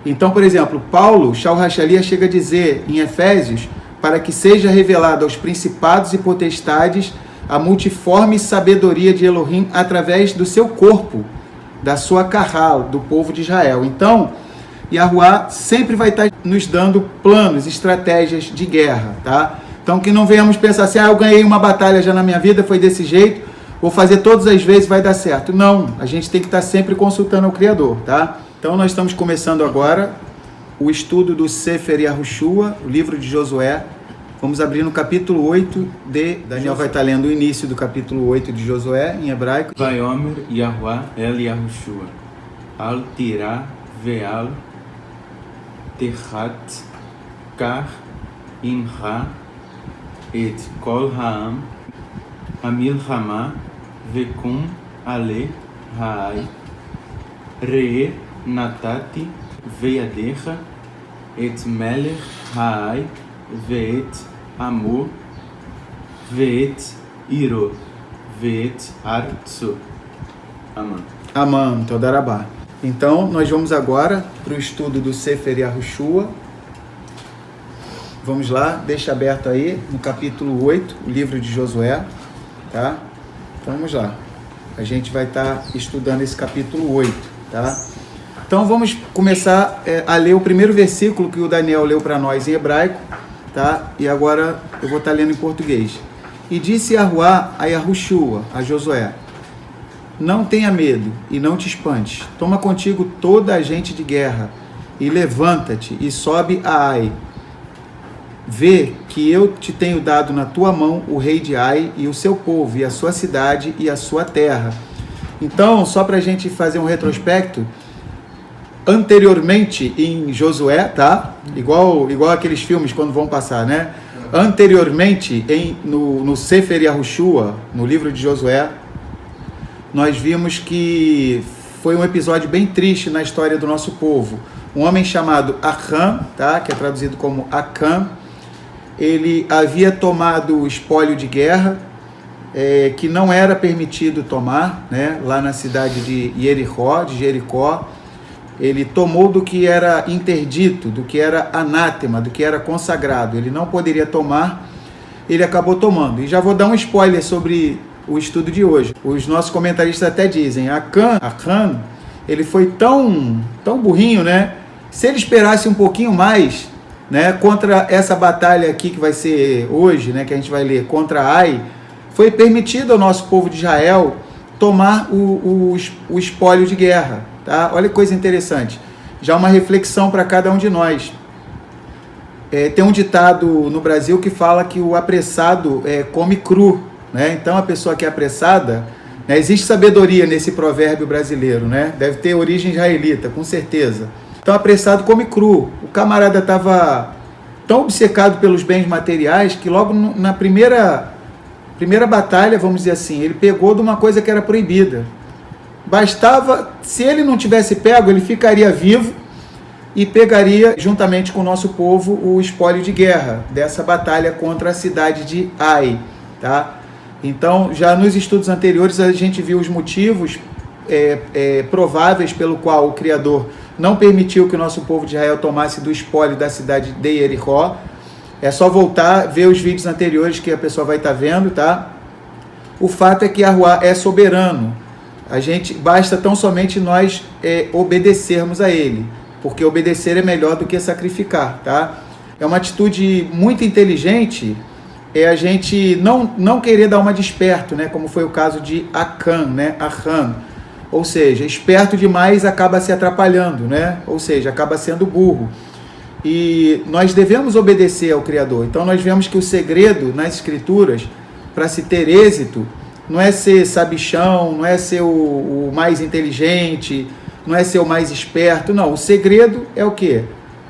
Então, por exemplo, Paulo, Shaul Hachalia, chega a dizer em Efésios, para que seja revelada aos principados e potestades a multiforme sabedoria de Elohim através do seu corpo, da sua carral, do povo de Israel. Então, Yahuwah sempre vai estar nos dando planos, estratégias de guerra, tá? Então, que não venhamos pensar assim, eu ganhei uma batalha já na minha vida, foi desse jeito, vou fazer todas as vezes, vai dar certo. Não, a gente tem que estar sempre consultando ao Criador, tá? Então, nós estamos começando agora o estudo do Sefer Yahushua, o livro de Josué. Vamos abrir no capítulo 8 de... Daniel vai estar lendo o início do capítulo 8 de Josué, em hebraico. Vayomer Yahuwah el Yahushua, al tirah ve'al techat kar imcha et kol ha'am hamilchama vekum ale ha'ai re'e natati ve'yadecha et melech ha'ai ve'et amor ve'et iro ve'et artsu. Amém. Amém, Todarabá. Então, nós vamos agora para o estudo do Sefer Yahushua. Vamos lá, deixa aberto aí no capítulo 8, o livro de Josué, tá? Então, vamos lá. A gente vai estar estudando esse capítulo 8, tá? Então, vamos começar a ler o primeiro versículo que o Daniel leu para nós em hebraico, tá? E agora eu vou estar lendo em português. E disse Yahuwah a Yahushua, a Josué: não tenha medo e não te espantes. Toma contigo toda a gente de guerra e levanta-te e sobe a Ai. Vê que eu te tenho dado na tua mão o rei de Ai e o seu povo e a sua cidade e a sua terra. Então, só para a gente fazer um retrospecto, anteriormente em Josué, tá? Igual aqueles filmes quando vão passar, né? Anteriormente no Sefer Yahushua, no livro de Josué, nós vimos que foi um episódio bem triste na história do nosso povo. Um homem chamado Acã, tá? Que é traduzido como Acã, ele havia tomado espólio de guerra, que não era permitido tomar, né? Lá na cidade de Jericó. Ele tomou do que era interdito, do que era anátema, do que era consagrado. Ele não poderia tomar, ele acabou tomando. E já vou dar um spoiler sobre o estudo de hoje. Os nossos comentaristas até dizem, Acã, ele foi tão burrinho, né? Se ele esperasse um pouquinho mais, né, contra essa batalha aqui que vai ser hoje, né, que a gente vai ler, contra Ai, foi permitido ao nosso povo de Israel tomar o espólio de guerra, tá? Olha que coisa interessante. Já uma reflexão para cada um de nós. Tem um ditado no Brasil que fala que o apressado come cru, né? Então a pessoa que é apressada, né, existe sabedoria nesse provérbio brasileiro, né? Deve ter origem israelita, com certeza. Então apressado come cru. O camarada estava tão obcecado pelos bens materiais que logo na primeira batalha, vamos dizer assim, ele pegou de uma coisa que era proibida. Bastava, se ele não tivesse pego, ele ficaria vivo e pegaria, juntamente com o nosso povo, o espólio de guerra dessa batalha contra a cidade de Ai, tá? Então, já nos estudos anteriores, a gente viu os motivos prováveis pelo qual o Criador não permitiu que o nosso povo de Israel tomasse do espólio da cidade de Jericó. É só voltar, ver os vídeos anteriores que a pessoa vai estar vendo, tá? O fato é que Yahuwah é soberano. Basta tão somente nós obedecermos a Ele, porque obedecer é melhor do que sacrificar, tá? É uma atitude muito inteligente, a gente não querer dar uma de esperto, né? Como foi o caso de Acã, né? Acã. Ou seja, esperto demais acaba se atrapalhando, né? Ou seja, acaba sendo burro. E nós devemos obedecer ao Criador. Então nós vemos que o segredo nas Escrituras, para se ter êxito, não é ser sabichão, não é ser o mais inteligente, não é ser o mais esperto, não. O segredo é o quê?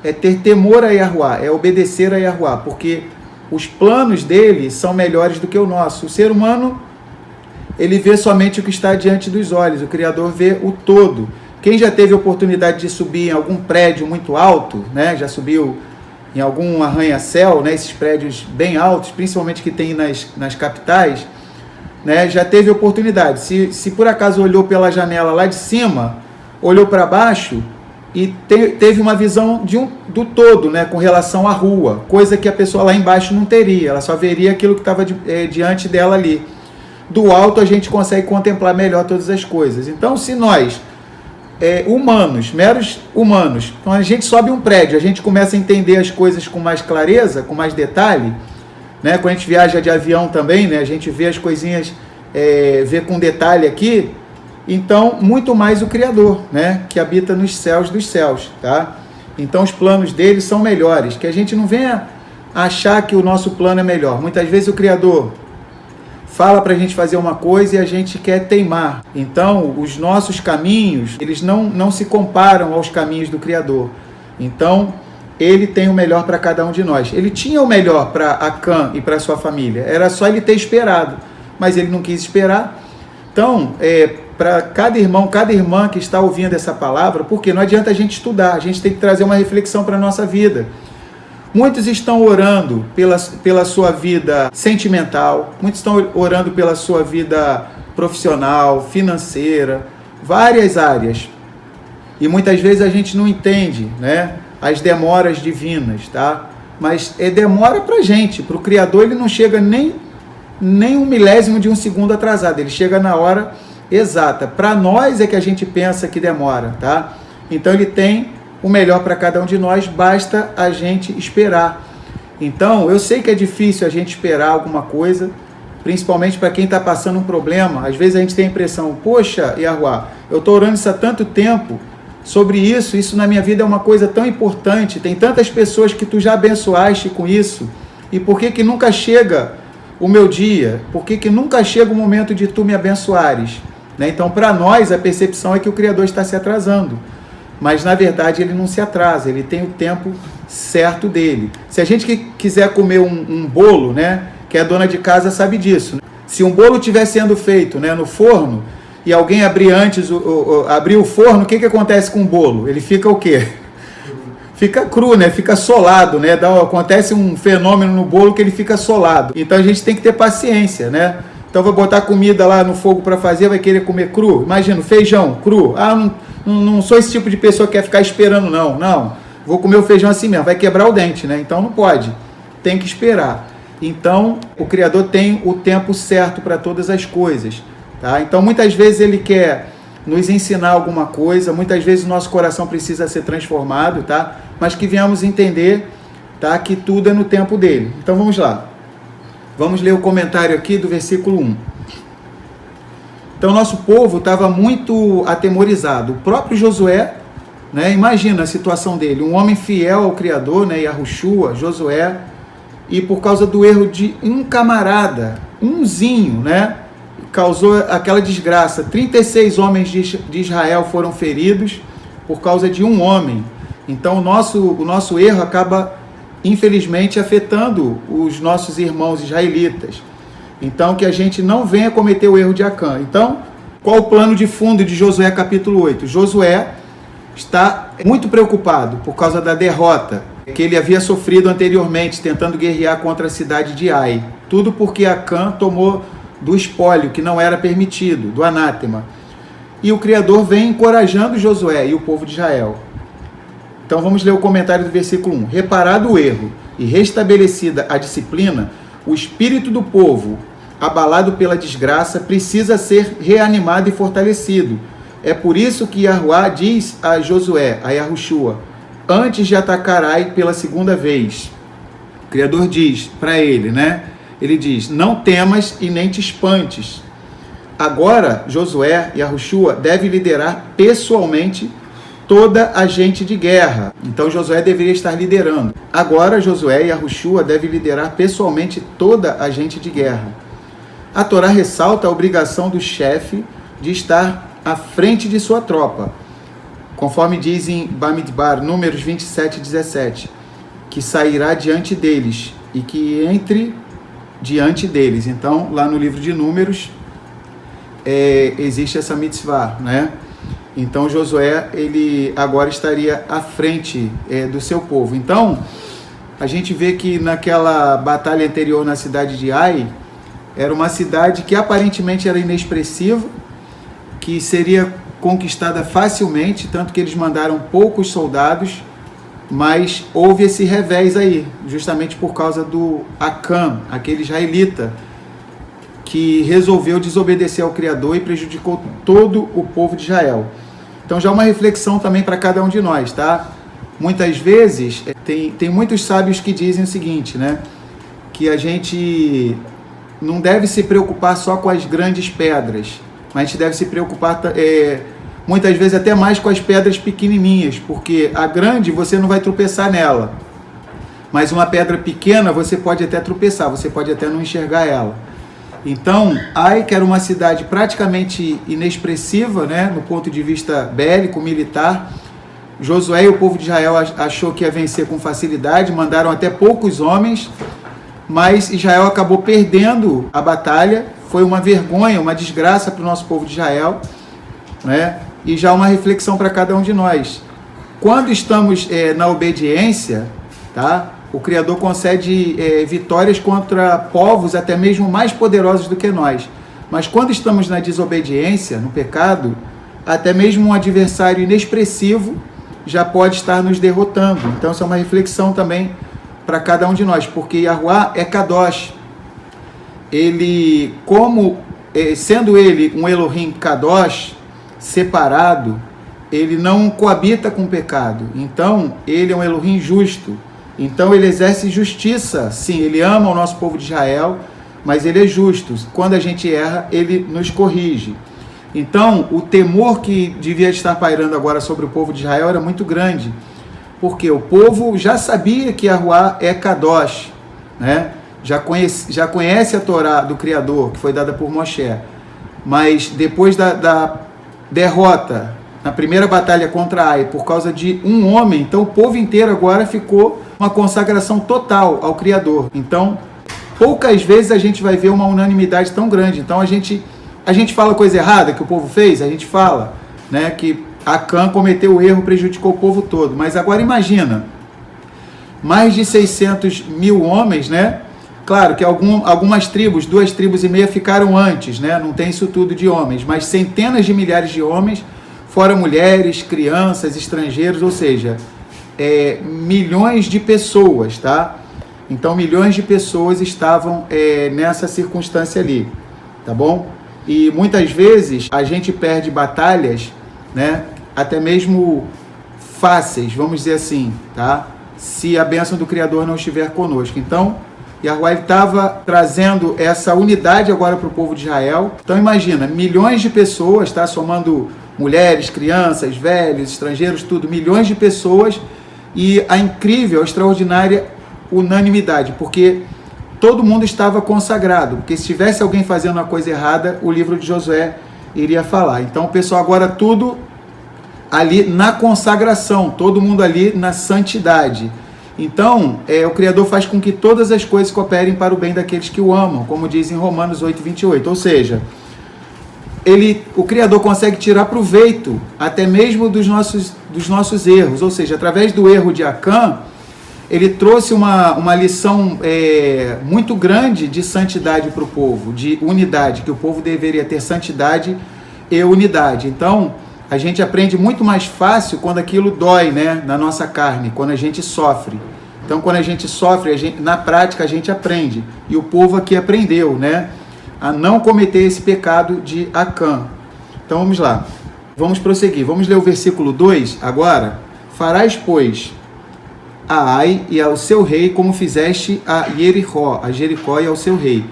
É ter temor a Yahuwah, é obedecer a Yahuwah, porque os planos dele são melhores do que o nosso. O ser humano, ele vê somente o que está diante dos olhos, o Criador vê o todo. Quem já teve a oportunidade de subir em algum prédio muito alto, né? Já subiu em algum arranha-céu, né? Esses prédios bem altos, principalmente que tem nas capitais, né? Já teve oportunidade. Se por acaso olhou pela janela lá de cima, olhou para baixo, e teve uma visão do todo, né, com relação à rua, coisa que a pessoa lá embaixo não teria, ela só veria aquilo que estava diante dela ali. Do alto a gente consegue contemplar melhor todas as coisas. Então, se nós, humanos, meros humanos, então a gente sobe um prédio, a gente começa a entender as coisas com mais clareza, com mais detalhe, né? Quando a gente viaja de avião também, né, a gente vê as coisinhas, vê com detalhe aqui. Então, muito mais o Criador, né, que habita nos céus dos céus, tá? Então, os planos dele são melhores, que a gente não venha achar que o nosso plano é melhor. Muitas vezes o Criador fala para a gente fazer uma coisa e a gente quer teimar. Então, os nossos caminhos, eles não se comparam aos caminhos do Criador. Então, ele tem o melhor para cada um de nós. Ele tinha o melhor para Acã e para sua família. Era só ele ter esperado, mas ele não quis esperar. Então, para cada irmão, cada irmã que está ouvindo essa palavra, porque não adianta a gente estudar, a gente tem que trazer uma reflexão para a nossa vida. Muitos estão orando pela sua vida sentimental, muitos estão orando pela sua vida profissional, financeira, várias áreas. E muitas vezes a gente não entende, né, as demoras divinas, tá? Mas demora para a gente, para o Criador ele não chega nem um milésimo de um segundo atrasado, ele chega na hora exata. Para nós é que a gente pensa que demora, tá? Então ele tem o melhor para cada um de nós, basta a gente esperar. Então, eu sei que é difícil a gente esperar alguma coisa, principalmente para quem está passando um problema. Às vezes a gente tem a impressão, poxa, Yahuwá, eu estou orando isso há tanto tempo sobre isso na minha vida é uma coisa tão importante, tem tantas pessoas que tu já abençoaste com isso, e por que nunca chega o meu dia? Por que nunca chega o momento de tu me abençoares? Né? Então, para nós, a percepção é que o Criador está se atrasando. Mas, na verdade, ele não se atrasa, ele tem o tempo certo dele. Se a gente quiser comer um bolo, né, que a dona de casa sabe disso. Né? Se um bolo estiver sendo feito, né, no forno, e alguém abrir antes, abrir o forno, o que acontece com o bolo? Ele fica o quê? Fica cru, né? Fica solado, né? Acontece um fenômeno no bolo que ele fica solado. Então a gente tem que ter paciência, né? Então vou botar comida lá no fogo para fazer, vai querer comer cru? Imagina, feijão cru. Ah, não sou esse tipo de pessoa que quer ficar esperando, não. Não, vou comer o feijão assim mesmo, vai quebrar o dente, né? Então não pode, tem que esperar. Então o Criador tem o tempo certo para todas as coisas, tá? Então muitas vezes ele quer nos ensinar alguma coisa, muitas vezes o nosso coração precisa ser transformado, tá? Mas que venhamos entender, tá? Que tudo é no tempo dele. Então vamos lá. Vamos ler o comentário aqui do versículo 1. Então nosso povo estava muito atemorizado. O próprio Josué, né? Imagina a situação dele, um homem fiel ao Criador, né? Yahushua, Josué, e por causa do erro de um camarada, umzinho, né? Causou aquela desgraça. 36 homens de Israel foram feridos por causa de um homem. Então o nosso erro acaba, infelizmente, afetando os nossos irmãos israelitas. Então que a gente não venha cometer o erro de Acã. Então, qual o plano de fundo de Josué capítulo 8? Josué está muito preocupado por causa da derrota que ele havia sofrido anteriormente, tentando guerrear contra a cidade de Ai. Tudo porque Acã tomou do espólio que não era permitido, do anátema. E o Criador vem encorajando Josué e o povo de Israel. Então vamos ler o comentário do versículo 1. Reparado o erro e restabelecida a disciplina, o espírito do povo, abalado pela desgraça, precisa ser reanimado e fortalecido. É por isso que Yahuwá diz a Josué, a Yahushua, antes de atacar Ai pela segunda vez. O Criador diz para ele, né? Ele diz, não temas e nem te espantes. Agora, Josué, Yahushua, deve liderar pessoalmente toda a gente de guerra. Então, Josué deveria estar liderando. Agora, Josué, Yahushua, deve liderar pessoalmente toda a gente de guerra. A Torá ressalta a obrigação do chefe de estar à frente de sua tropa, conforme diz em Bamidbar, números 27 e 17, que sairá diante deles e que entre diante deles. Então, lá no livro de Números, existe essa mitzvah, né? Então, Josué, ele agora estaria à frente do seu povo. Então, a gente vê que naquela batalha anterior na cidade de Ai, era uma cidade que aparentemente era inexpressiva, que seria conquistada facilmente, tanto que eles mandaram poucos soldados, mas houve esse revés aí, justamente por causa do Acã, aquele israelita, que resolveu desobedecer ao Criador e prejudicou todo o povo de Israel. Então já uma reflexão também para cada um de nós, tá? Muitas vezes, tem muitos sábios que dizem o seguinte, né? Que a gente não deve se preocupar só com as grandes pedras, mas a gente deve se preocupar muitas vezes até mais com as pedras pequenininhas, porque a grande você não vai tropeçar nela, mas uma pedra pequena você pode até tropeçar, você pode até não enxergar ela. Então, Ai, que era uma cidade praticamente inexpressiva, né, no ponto de vista bélico, militar, Josué e o povo de Israel achou que ia vencer com facilidade, mandaram até poucos homens, mas Israel acabou perdendo a batalha. Foi uma vergonha, uma desgraça para o nosso povo de Israel, né? E já uma reflexão para cada um de nós. Quando estamos na obediência, tá? O Criador concede vitórias contra povos até mesmo mais poderosos do que nós. Mas quando estamos na desobediência, no pecado, até mesmo um adversário inexpressivo já pode estar nos derrotando. Então, isso é uma reflexão também para cada um de nós, porque Yahuwá é Kadosh. Ele, sendo ele um Elohim Kadosh, separado, ele não coabita com o pecado. Então, ele é um Elohim justo. Então, ele exerce justiça. Sim, ele ama o nosso povo de Israel, mas ele é justo. Quando a gente erra, ele nos corrige. Então, o temor que devia estar pairando agora sobre o povo de Israel era muito grande, porque o povo já sabia que Yahuwá é Kadosh, né? Já conhece a Torá do Criador, que foi dada por Moshe, mas depois da derrota na primeira batalha contra Ai, por causa de um homem, então o povo inteiro agora ficou uma consagração total ao Criador. Então, poucas vezes a gente vai ver uma unanimidade tão grande. Então, a gente fala coisa errada que o povo fez, a gente fala, né, que Acã cometeu o erro, prejudicou o povo todo. Mas agora imagina, mais de 600 mil homens, né? Claro que algumas tribos, 2,5 tribos ficaram antes, né? Não tem isso tudo de homens, mas centenas de milhares de homens, fora mulheres, crianças, estrangeiros, ou seja, milhões de pessoas, tá? Então, milhões de pessoas estavam nessa circunstância ali, tá bom? E muitas vezes a gente perde batalhas, né? Até mesmo fáceis, vamos dizer assim, tá? Se a bênção do Criador não estiver conosco. Então, Yahuwá estava trazendo essa unidade agora para o povo de Israel. Então, imagina, milhões de pessoas, tá? Somando mulheres, crianças, velhos, estrangeiros, tudo, milhões de pessoas, e a incrível, a extraordinária unanimidade, porque todo mundo estava consagrado, porque se tivesse alguém fazendo uma coisa errada, o livro de Josué iria falar. Então, o pessoal agora tudo ali na consagração, todo mundo ali na santidade. Então, o Criador faz com que todas as coisas cooperem para o bem daqueles que o amam, como diz em Romanos 8:28. Ou seja, o Criador consegue tirar proveito até mesmo dos nossos erros. Ou seja, através do erro de Acã, ele trouxe uma lição muito grande de santidade para o povo, de unidade, que o povo deveria ter santidade e unidade. Então, a gente aprende muito mais fácil quando aquilo dói, né, na nossa carne, quando a gente sofre. Então, quando a gente sofre, na prática a gente aprende. E o povo aqui aprendeu, né, a não cometer esse pecado de Acã. Então, vamos lá. Vamos prosseguir. Vamos ler o versículo 2 agora. Farás, pois, a Ai e ao seu rei, como fizeste a Jericó e ao seu rei,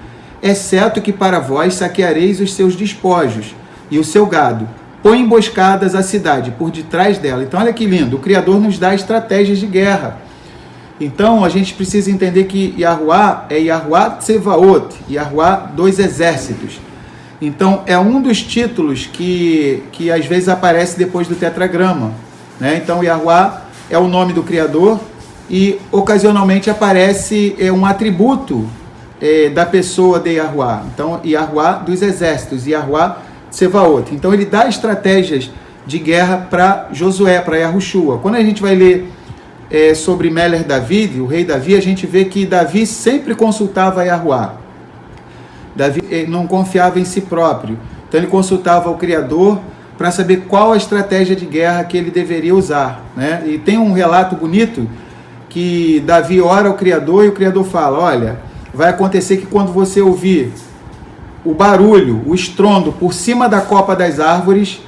exceto que para vós saqueareis os seus despojos e o seu gado. Põe emboscadas a cidade por detrás dela. Então, olha que lindo, o Criador nos dá estratégias de guerra. Então, a gente precisa entender que Yahuwá é Yahuwá Tsevaot, Yahuwá dos exércitos. Então, é um dos títulos que às vezes aparece depois do tetragrama, né? Então, Yahuwá é o nome do Criador, e ocasionalmente aparece um atributo da pessoa de Yahuwá. Então, Yahuwá dos exércitos, Yahuwá Tsevaot. Então, ele dá estratégias de guerra para Josué, para Yahushua. Quando a gente vai ler sobre Meler David, o rei Davi, a gente vê que Davi sempre consultava Yahuwá. Davi não confiava em si próprio. Então, ele consultava o Criador para saber qual a estratégia de guerra que ele deveria usar, né? E tem um relato bonito que Davi ora ao Criador e o Criador fala: olha, vai acontecer que quando você ouvir o barulho, o estrondo por cima da copa das árvores,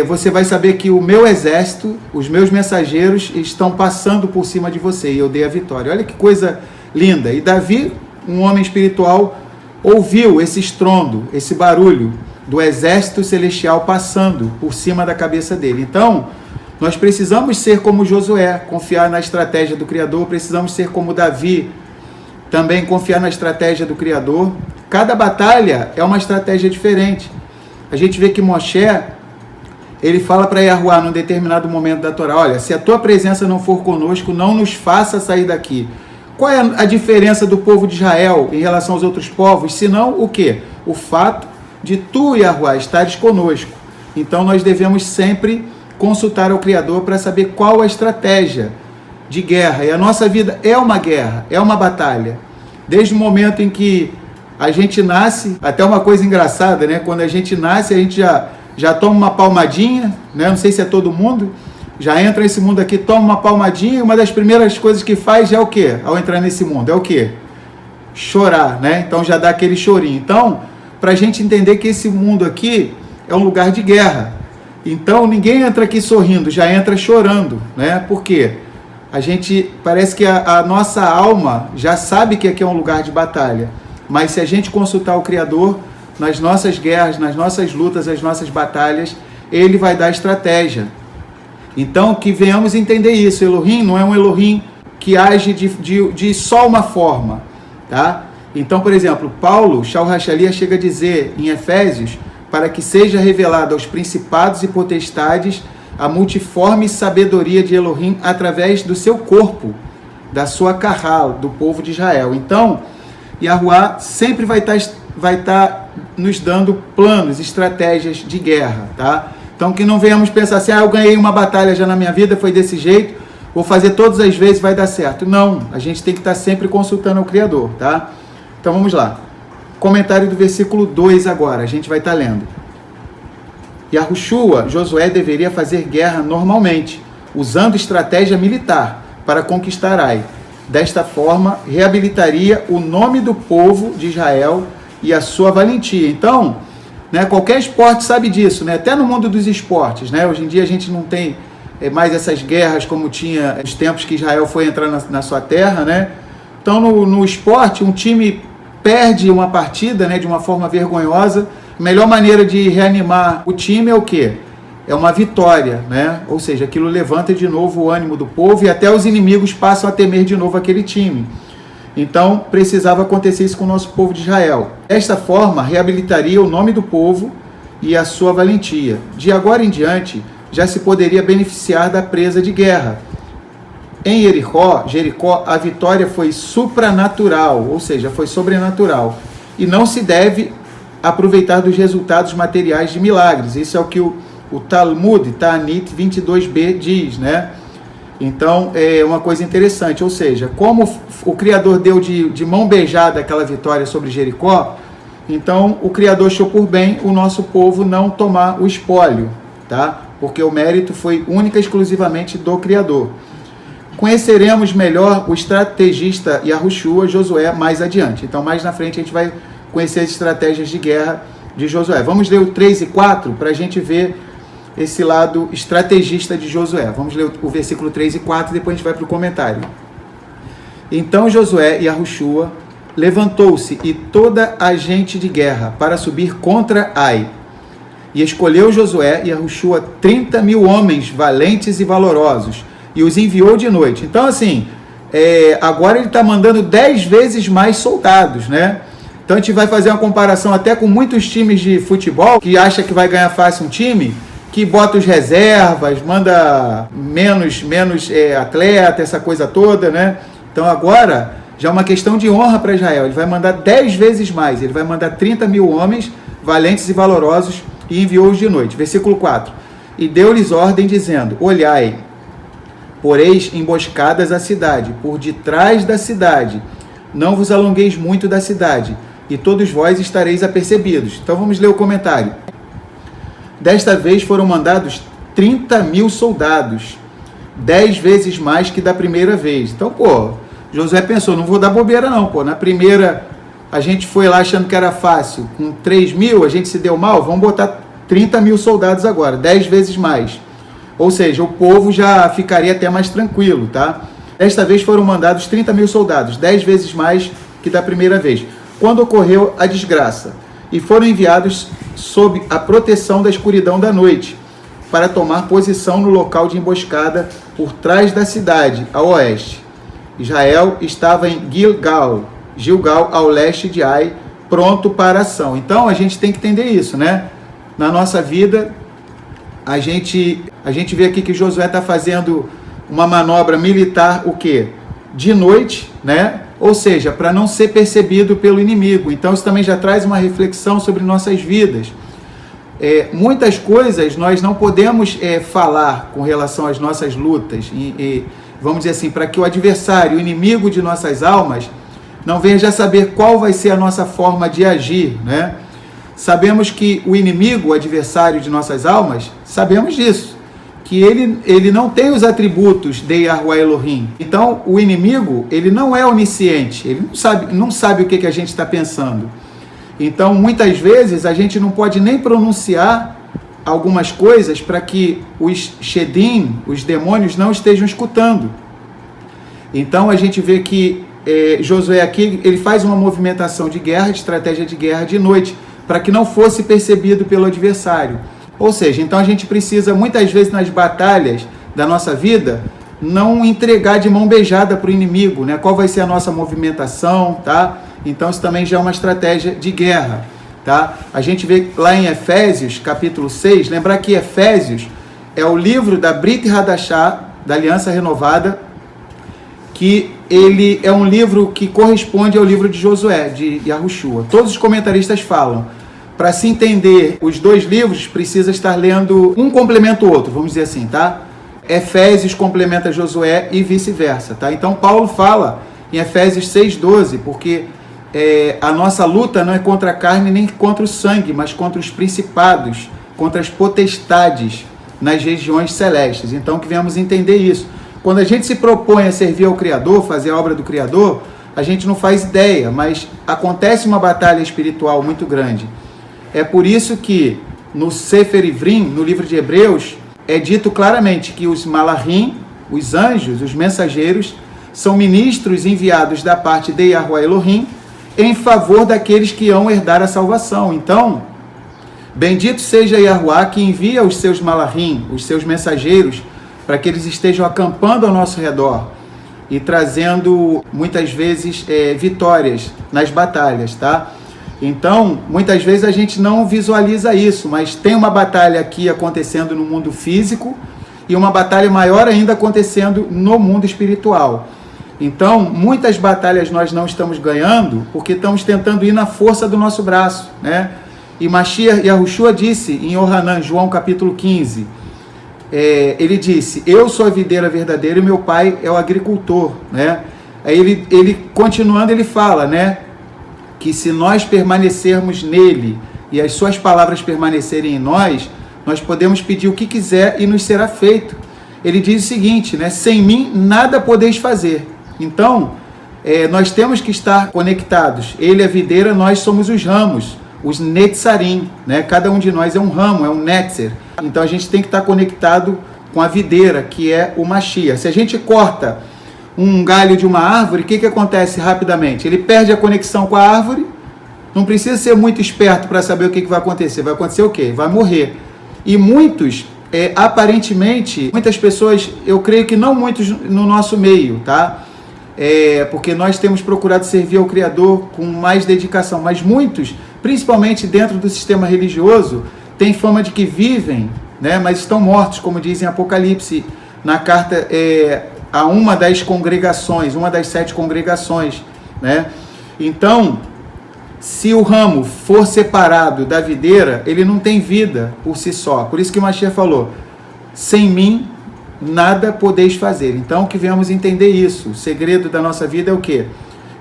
você vai saber que o meu exército, os meus mensageiros estão passando por cima de você e eu dei a vitória. Olha que coisa linda. E Davi, um homem espiritual, ouviu esse estrondo, esse barulho do exército celestial passando por cima da cabeça dele. Então, nós precisamos ser como Josué, confiar na estratégia do Criador, precisamos ser como Davi, também confiar na estratégia do Criador. Cada batalha é uma estratégia diferente. A gente vê que Moshe, ele fala para Yahuwá num determinado momento da Torá: olha, se a tua presença não for conosco, não nos faça sair daqui. Qual é a diferença do povo de Israel em relação aos outros povos? Senão o quê? O fato de tu, Yahuwá, estares conosco. Então nós devemos sempre consultar ao Criador para saber qual a estratégia de guerra. E a nossa vida é uma guerra, é uma batalha. Desde o momento em que a gente nasce, até uma coisa engraçada, né? Quando a gente nasce, a gente já toma uma palmadinha, né? Não sei se é todo mundo, já entra nesse mundo aqui, toma uma palmadinha, e uma das primeiras coisas que faz é o quê? Ao entrar nesse mundo, é o quê? Chorar, né? Então já dá aquele chorinho. Então, para a gente entender que esse mundo aqui é um lugar de guerra. Então, ninguém entra aqui sorrindo, já entra chorando, né? Por quê? A gente, parece que a nossa alma já sabe que aqui é um lugar de batalha. Mas se a gente consultar o Criador, nas nossas guerras, nas nossas lutas, nas nossas batalhas, Ele vai dar estratégia. Então, que venhamos entender isso. Elohim não é um Elohim que age de só uma forma, tá? Então, por exemplo, Paulo, Shaul Hachalia, chega a dizer em Efésios, para que seja revelada aos principados e potestades a multiforme sabedoria de Elohim através do seu corpo, da sua carral, do povo de Israel. Então, Yahuwá sempre vai estar nos dando planos, estratégias de guerra, tá? Então, que não venhamos pensar assim: eu ganhei uma batalha já na minha vida, foi desse jeito, vou fazer todas as vezes, vai dar certo. Não, a gente tem que estar sempre consultando ao Criador, tá? Então, vamos lá. Comentário do versículo 2 agora, a gente vai estar lendo. Yahushua, Josué deveria fazer guerra normalmente, usando estratégia militar para conquistar Ai. Desta forma, reabilitaria o nome do povo de Israel e a sua valentia. Então, né, qualquer esporte sabe disso, né? Até no mundo dos esportes, né? Hoje em dia a gente não tem mais essas guerras como tinha nos tempos que Israel foi entrar na sua terra, né? Então, no esporte, um time perde uma partida, né, de uma forma vergonhosa. A melhor maneira de reanimar o time é o quê? É uma vitória, né? Ou seja, aquilo levanta de novo o ânimo do povo e até os inimigos passam a temer de novo aquele time. Então, precisava acontecer isso com o nosso povo de Israel. Desta forma, reabilitaria o nome do povo e a sua valentia. De agora em diante, já se poderia beneficiar da presa de guerra. Em Jericó, a vitória foi supranatural, ou seja, foi sobrenatural. E não se deve aproveitar dos resultados materiais de milagres. Isso é o que o Talmud, Ta'anit 22b diz, né? Então, é uma coisa interessante, ou seja, como o Criador deu de mão beijada aquela vitória sobre Jericó, então o Criador achou por bem o nosso povo não tomar o espólio, tá? Porque o mérito foi única e exclusivamente do Criador. Conheceremos melhor o estrategista Yahushua, Josué, mais adiante. Então, mais na frente, a gente vai conhecer as estratégias de guerra de Josué. Vamos ler o 3 e 4 para a gente ver esse lado estrategista de Josué. Vamos ler o versículo 3 e 4 e depois a gente vai para o comentário. Então Josué e Yahushua levantou-se e toda a gente de guerra para subir contra Ai. E escolheu Josué e Yahushua 30.000 homens valentes e valorosos e os enviou de noite. Então, assim, agora ele está mandando 10 vezes mais soldados, né? Então a gente vai fazer uma comparação até com muitos times de futebol que acha que vai ganhar fácil um time, que bota os reservas, manda menos atleta, essa coisa toda, né? Então agora já é uma questão de honra para Israel. Ele vai mandar 10 vezes mais, ele vai mandar 30.000 homens valentes e valorosos e enviou-os de noite. Versículo 4. E deu-lhes ordem dizendo: olhai, poreis emboscadas a cidade, por detrás da cidade, não vos alongueis muito da cidade, e todos vós estareis apercebidos. Então vamos ler o comentário. Desta vez foram mandados 30 mil soldados, 10 vezes mais que da primeira vez. Então, Josué pensou, não vou dar bobeira não, na primeira a gente foi lá achando que era fácil, com 3 mil a gente se deu mal, vamos botar 30 mil soldados agora, 10 vezes mais. Ou seja, o povo já ficaria até mais tranquilo, tá? Desta vez foram mandados 30 mil soldados, 10 vezes mais que da primeira vez, quando ocorreu a desgraça, e foram enviados sob a proteção da escuridão da noite, para tomar posição no local de emboscada por trás da cidade, ao oeste. Israel estava em Gilgal, ao leste de Ai, pronto para a ação. Então, a gente tem que entender isso, né? Na nossa vida, a gente vê aqui que Josué está fazendo uma manobra militar, o quê? De noite, né? Ou seja, para não ser percebido pelo inimigo. Então, isso também já traz uma reflexão sobre nossas vidas. Muitas coisas nós não podemos falar com relação às nossas lutas, vamos dizer assim, para que o adversário, o inimigo de nossas almas, não venha já saber qual vai ser a nossa forma de agir, né? Sabemos que o inimigo, o adversário de nossas almas, sabemos disso, que ele não tem os atributos de Yahuwah Elohim. Então, o inimigo, ele não é onisciente, ele não sabe o que a gente está pensando. Então, muitas vezes, a gente não pode nem pronunciar algumas coisas para que os Shedim, os demônios, não estejam escutando. Então, a gente vê que Josué aqui, ele faz uma movimentação de guerra, de estratégia de guerra de noite, para que não fosse percebido pelo adversário. Ou seja, então a gente precisa, muitas vezes nas batalhas da nossa vida, não entregar de mão beijada para o inimigo, né? Qual vai ser a nossa movimentação, tá? Então isso também já é uma estratégia de guerra, tá? A gente vê lá em Efésios, capítulo 6, lembrar que Efésios é o livro da Brit Hadashah, da Aliança Renovada, que ele é um livro que corresponde ao livro de Josué, de Yahushua. Todos os comentaristas falam, para se entender os dois livros, precisa estar lendo um complementa o outro, vamos dizer assim, tá? Efésios complementa Josué e vice-versa, tá? Então Paulo fala em Efésios 6,12, porque a nossa luta não é contra a carne nem contra o sangue, mas contra os principados, contra as potestades nas regiões celestes. Então que venhamos entender isso. Quando a gente se propõe a servir ao Criador, fazer a obra do Criador, a gente não faz ideia, mas acontece uma batalha espiritual muito grande. É por isso que no Sefer Ivrim, no livro de Hebreus, é dito claramente que os malachim, os anjos, os mensageiros, são ministros enviados da parte de Yahuwah Elohim em favor daqueles que hão herdar a salvação. Então, bendito seja Yahuwah que envia os seus malachim, os seus mensageiros, para que eles estejam acampando ao nosso redor e trazendo, muitas vezes, vitórias nas batalhas, tá? Então, muitas vezes a gente não visualiza isso, mas tem uma batalha aqui acontecendo no mundo físico e uma batalha maior ainda acontecendo no mundo espiritual. Então, muitas batalhas nós não estamos ganhando porque estamos tentando ir na força do nosso braço, né? E Mashiach Yahushua disse em Yohanan, João capítulo 15, ele disse, eu sou a videira verdadeira e meu pai é o agricultor, né? Aí ele continuando, ele fala, né? Que se nós permanecermos nele e as suas palavras permanecerem em nós, nós podemos pedir o que quiser e nos será feito. Ele diz o seguinte, né? Sem mim nada podeis fazer. Então, nós temos que estar conectados. Ele é a videira, nós somos os ramos, os netzarim, né? Cada um de nós é um ramo, é um netzer. Então a gente tem que estar conectado com a videira, que é o Mashiach. Se a gente corta um galho de uma árvore, o que acontece rapidamente? Ele perde a conexão com a árvore, não precisa ser muito esperto para saber o que vai acontecer. Vai acontecer o quê? Vai morrer. E muitos, aparentemente, muitas pessoas, eu creio que não muitos no nosso meio, tá? Porque nós temos procurado servir ao Criador com mais dedicação, mas muitos, principalmente dentro do sistema religioso, têm fama de que vivem, né? Mas estão mortos, como diz em Apocalipse, na carta a uma das congregações, uma das 7 congregações, né? Então, se o ramo for separado da videira, ele não tem vida por si só. Por isso que o Mashiach falou, sem mim nada podeis fazer. Então, que venhamos entender isso. O segredo da nossa vida é o quê?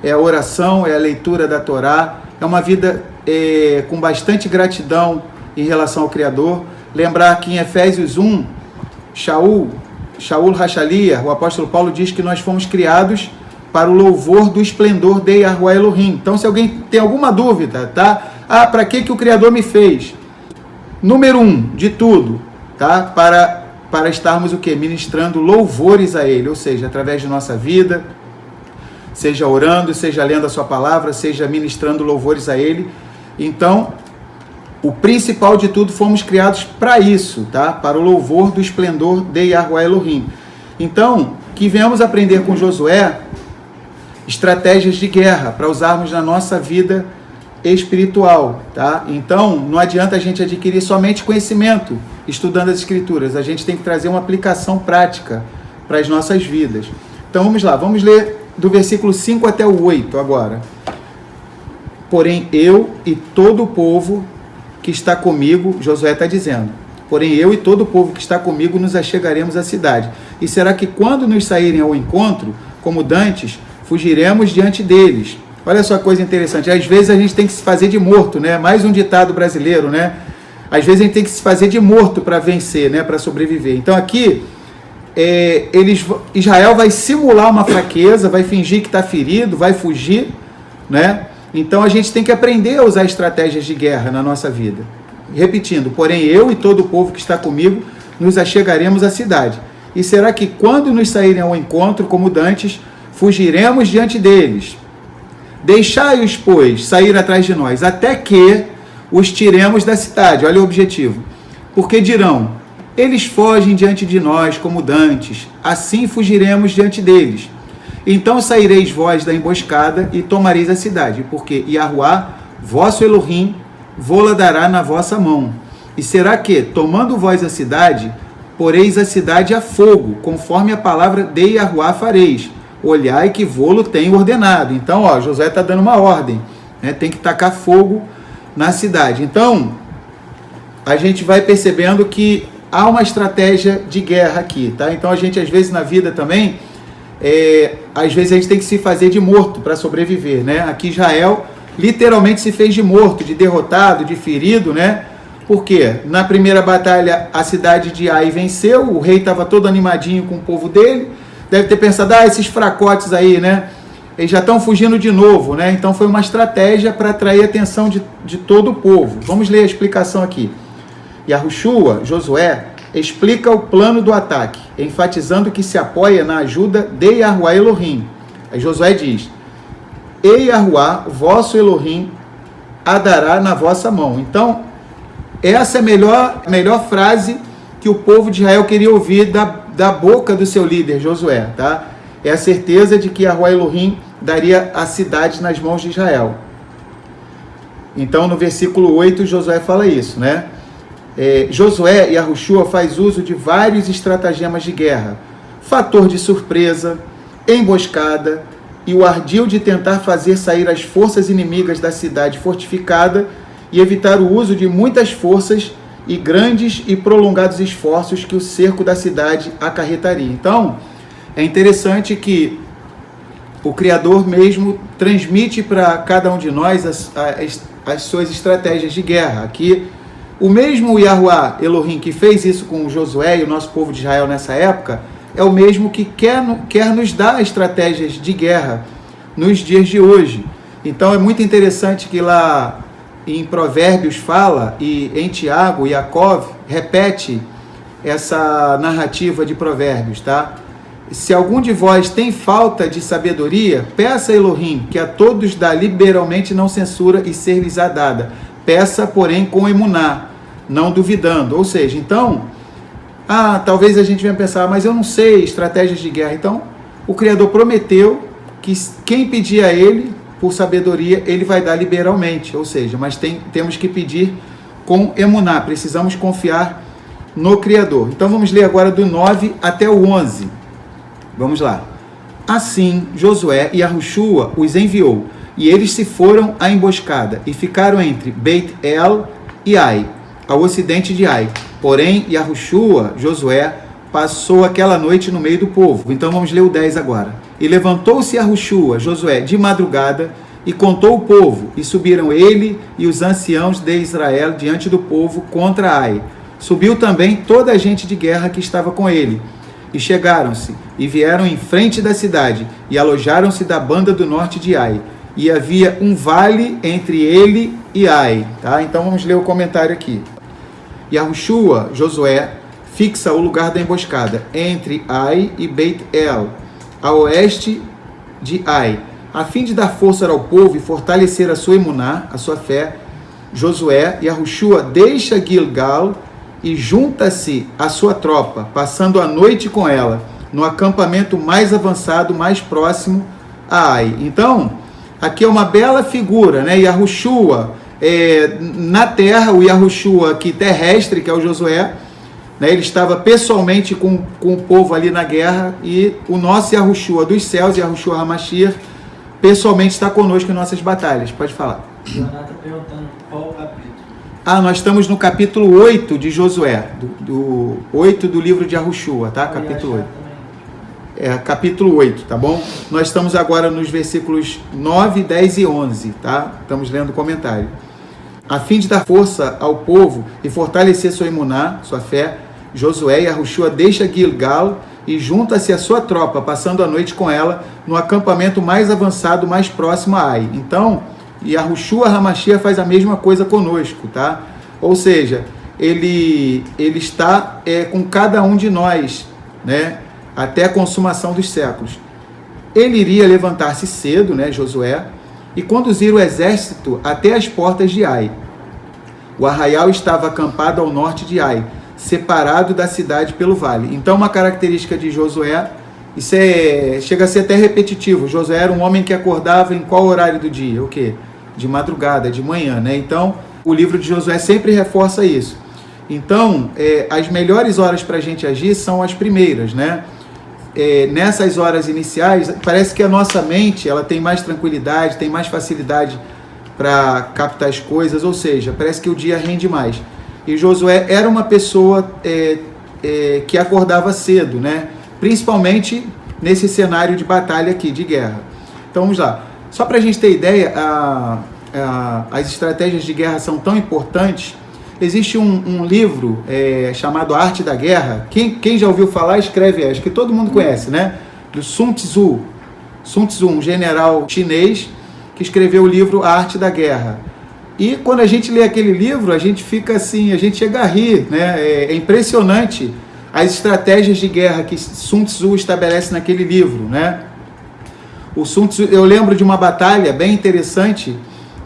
É a oração, é a leitura da Torá, é uma vida com bastante gratidão em relação ao Criador, lembrar que em Efésios 1, Shaul Hachalia, o apóstolo Paulo diz que nós fomos criados para o louvor do esplendor de Yahuwah Elohim. Então, se alguém tem alguma dúvida, tá? Para que o Criador me fez? Número 1 de tudo, tá? Para estarmos o quê? Ministrando louvores a Ele, ou seja, através de nossa vida, seja orando, seja lendo a sua palavra, seja ministrando louvores a Ele. Então, o principal de tudo, fomos criados para isso, tá? Para o louvor do esplendor de Yahuwah Elohim. Então, que venhamos aprender com Josué estratégias de guerra para usarmos na nossa vida espiritual, tá? Então, não adianta a gente adquirir somente conhecimento estudando as Escrituras, a gente tem que trazer uma aplicação prática para as nossas vidas. Então, vamos lá, vamos ler do versículo 5 até o 8 agora. Porém, eu e todo o povo que está comigo, Josué está dizendo, porém eu e todo o povo que está comigo nos achegaremos à cidade. E será que quando nos saírem ao encontro, como dantes, fugiremos diante deles? Olha só que coisa interessante, às vezes a gente tem que se fazer de morto, né? Mais um ditado brasileiro, né? Às vezes a gente tem que se fazer de morto para vencer, né? Para sobreviver. Então aqui, Israel vai simular uma fraqueza, vai fingir que está ferido, vai fugir, né? Então a gente tem que aprender a usar estratégias de guerra na nossa vida. Repetindo, porém eu e todo o povo que está comigo nos achegaremos à cidade. E será que quando nos saírem ao encontro, como dantes, fugiremos diante deles? Deixai-os, pois, sair atrás de nós, até que os tiremos da cidade. Olha o objetivo. Porque dirão, eles fogem diante de nós como dantes, assim fugiremos diante deles. Então saireis vós da emboscada e tomareis a cidade, porque Yahuwah, vosso Elohim, vô-la dará na vossa mão. E será que, tomando vós a cidade, poreis a cidade a fogo, conforme a palavra de Yahuwah fareis. Olhai que vô-lo tenho ordenado. Então, Josué está dando uma ordem, né? Tem que tacar fogo na cidade. Então, a gente vai percebendo que há uma estratégia de guerra aqui, tá? Então, a gente, às vezes, na vida também, às vezes a gente tem que se fazer de morto para sobreviver, né? Aqui Israel literalmente se fez de morto, de derrotado, de ferido, né? Porque na primeira batalha a cidade de Ai venceu, o rei estava todo animadinho com o povo dele, deve ter pensado, esses fracotes aí, né? Eles já estão fugindo de novo, né? Então foi uma estratégia para atrair a atenção de todo o povo. Vamos ler a explicação aqui. Yahushua, Josué, explica o plano do ataque, enfatizando que se apoia na ajuda de Yahuwah Elohim. Aí Josué diz, e Yahuwah, vosso Elohim, a dará na vossa mão. Então, essa é a melhor frase que o povo de Israel queria ouvir da boca do seu líder, Josué, tá? É a certeza de que Yahuwah Elohim daria a cidade nas mãos de Israel. Então, no versículo 8, Josué fala isso, né? Josué e Yahushua faz uso de vários estratagemas de guerra, fator de surpresa, emboscada e o ardil de tentar fazer sair as forças inimigas da cidade fortificada e evitar o uso de muitas forças e grandes e prolongados esforços que o cerco da cidade acarretaria. Então, é interessante que o Criador mesmo transmite para cada um de nós as suas estratégias de guerra. Aqui, o mesmo Yahuwah Elohim que fez isso com Josué e o nosso povo de Israel nessa época, é o mesmo que quer nos dar estratégias de guerra nos dias de hoje. Então é muito interessante que lá em Provérbios fala, e em Tiago, Yaakov repete essa narrativa de Provérbios, tá? Se algum de vós tem falta de sabedoria, peça a Elohim, que a todos dá liberalmente, não censura e ser-lhes-á dada. Peça, porém, com emuná, não duvidando. Ou seja, então, talvez a gente venha pensar, mas eu não sei estratégias de guerra. Então, o Criador prometeu que quem pedir a Ele, por sabedoria, Ele vai dar liberalmente. Ou seja, mas temos que pedir com emuná, precisamos confiar no Criador. Então, vamos ler agora do 9 até o 11. Vamos lá. Assim, Josué e Yahushua os enviou, e eles se foram à emboscada, e ficaram entre Beit-El e Ai, ao ocidente de Ai. Porém, Yahushua, Josué, passou aquela noite no meio do povo. Então vamos ler o 10 agora. E levantou-se Yahushua, Josué, de madrugada, e contou o povo, e subiram ele e os anciãos de Israel diante do povo contra Ai. Subiu também toda a gente de guerra que estava com ele. E chegaram-se, e vieram em frente da cidade, e alojaram-se da banda do norte de Ai. E havia um vale entre ele e Ai. Tá? Então vamos ler o comentário aqui. Yahushua, Josué, fixa o lugar da emboscada entre Ai e Beit-El, a oeste de Ai, a fim de dar força ao povo e fortalecer a sua emuná, a sua fé. Josué, Yahushua deixa Gilgal e junta-se à sua tropa, passando a noite com ela, no acampamento mais avançado, mais próximo a Ai. Então, aqui é uma bela figura, né? Yahushua na terra, o Yahushua aqui terrestre, que é o Josué, né? Ele estava pessoalmente com o povo ali na guerra, e o nosso Yahushua dos céus, Yahushua HaMashiach, pessoalmente está conosco em nossas batalhas. Pode falar. Jonathan perguntando qual o capítulo. Nós estamos no capítulo 8 de Josué, do 8 do livro de Yahushua, tá? Capítulo 8. Capítulo 8, tá bom? Nós estamos agora nos versículos 9, 10 e 11, tá? Estamos lendo o comentário. A fim de dar força ao povo e fortalecer sua emuná, sua fé, Josué e Yahushua deixa Gilgal e junta-se à sua tropa, passando a noite com ela no acampamento mais avançado, mais próximo a Ai. Então, Yahushua HaMashiach faz a mesma coisa conosco, tá? Ou seja, ele está com cada um de nós, né? Até a consumação dos séculos. Ele iria levantar-se cedo, né, Josué, e conduzir o exército até as portas de Ai. O arraial estava acampado ao norte de Ai, separado da cidade pelo vale. Então, uma característica de Josué, isso chega a ser até repetitivo. Josué era um homem que acordava em qual horário do dia? O quê? De madrugada, de manhã, né? Então, o livro de Josué sempre reforça isso. Então, as melhores horas para a gente agir são as primeiras, né? Nessas horas iniciais, parece que a nossa mente ela tem mais tranquilidade, tem mais facilidade para captar as coisas, ou seja, parece que o dia rende mais. E Josué era uma pessoa que acordava cedo, né? Principalmente nesse cenário de batalha aqui, de guerra. Então vamos lá. Só para a gente ter ideia, as estratégias de guerra são tão importantes. Existe um livro chamado Arte da Guerra. Quem já ouviu falar, escreve, acho que todo mundo conhece, né? Do Sun Tzu. Sun Tzu, um general chinês que escreveu o livro A Arte da Guerra. E quando a gente lê aquele livro, a gente fica assim, a gente chega a rir, né? É impressionante as estratégias de guerra que Sun Tzu estabelece naquele livro, né? O Sun Tzu, eu lembro de uma batalha bem interessante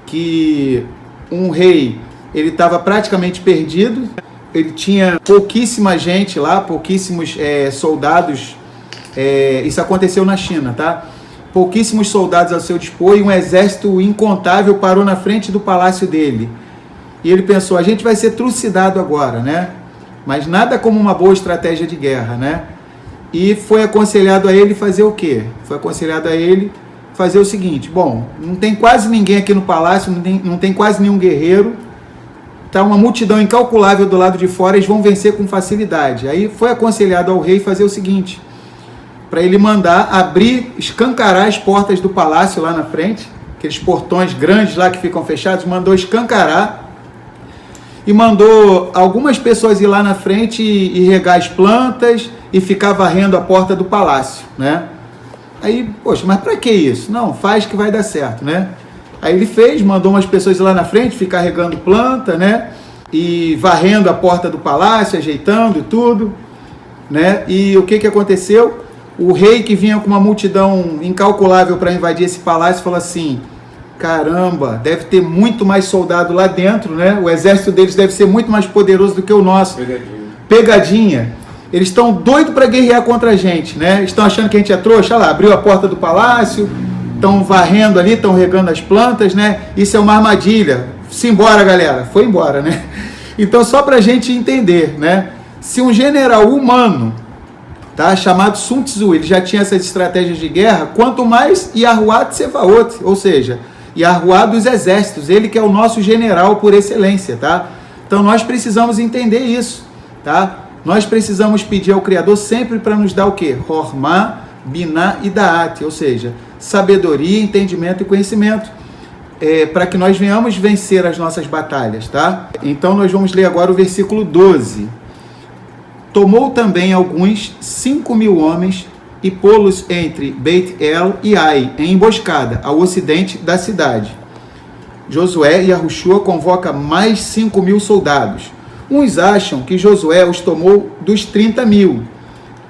que um rei, ele estava praticamente perdido, ele tinha pouquíssima gente lá, pouquíssimos soldados, isso aconteceu na China, tá? Pouquíssimos soldados ao seu dispor e um exército incontável parou na frente do palácio dele. E ele pensou, a gente vai ser trucidado agora, né? Mas nada como uma boa estratégia de guerra, né? E foi aconselhado a ele fazer o quê? Foi aconselhado a ele fazer o seguinte, bom, não tem quase ninguém aqui no palácio, não tem quase nenhum guerreiro, tá uma multidão incalculável do lado de fora, eles vão vencer com facilidade. Aí foi aconselhado ao rei fazer o seguinte, para ele mandar abrir, escancarar as portas do palácio lá na frente, aqueles portões grandes lá que ficam fechados, mandou escancarar e mandou algumas pessoas ir lá na frente e regar as plantas e ficar varrendo a porta do palácio, né? Aí, poxa, mas para que isso? Não, faz que vai dar certo, né? Aí ele fez, mandou umas pessoas ir lá na frente, ficar regando planta, né? E varrendo a porta do palácio, ajeitando tudo, né? E o que aconteceu? O rei, que vinha com uma multidão incalculável para invadir esse palácio, falou assim, caramba, deve ter muito mais soldado lá dentro, né? O exército deles deve ser muito mais poderoso do que o nosso. Pegadinha. Eles estão doidos para guerrear contra a gente, né? Estão achando que a gente é trouxa, olha lá, abriu a porta do palácio, estão varrendo ali, estão regando as plantas, né? Isso é uma armadilha. Simbora, galera. Foi embora, né? Então, só para a gente entender, né? Se um general humano, tá, chamado Sun Tzu, ele já tinha essas estratégias de guerra, quanto mais Yahuwah Tsevaot, ou seja, Yahuwah dos exércitos, ele que é o nosso general por excelência, tá? Então, nós precisamos entender isso, tá? Nós precisamos pedir ao Criador sempre para nos dar o quê? Hormá, Biná e Daat, ou seja, sabedoria, entendimento e conhecimento. para que nós venhamos vencer as nossas batalhas, tá? Então nós vamos ler agora o versículo 12. Tomou também alguns 5.000 homens e pô-los entre Beit-El e Ai, em emboscada, ao ocidente da cidade. Josué e Yahushua convoca mais 5.000 soldados. Uns acham que Josué os tomou dos 30.000,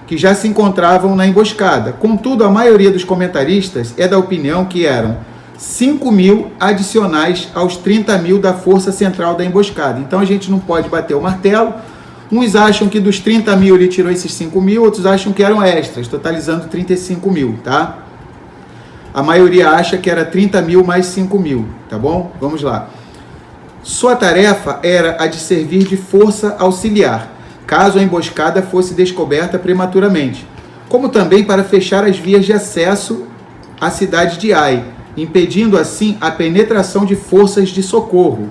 que já se encontravam na emboscada. Contudo, a maioria dos comentaristas é da opinião que eram 5.000 adicionais aos 30.000 da força central da emboscada. Então a gente não pode bater o martelo. Uns acham que dos 30.000 ele tirou esses 5.000, outros acham que eram extras, totalizando 35.000, tá? A maioria acha que era 30.000 mais 5.000, tá bom? Vamos lá. Sua tarefa era a de servir de força auxiliar, caso a emboscada fosse descoberta prematuramente, como também para fechar as vias de acesso à cidade de Ai, impedindo assim a penetração de forças de socorro.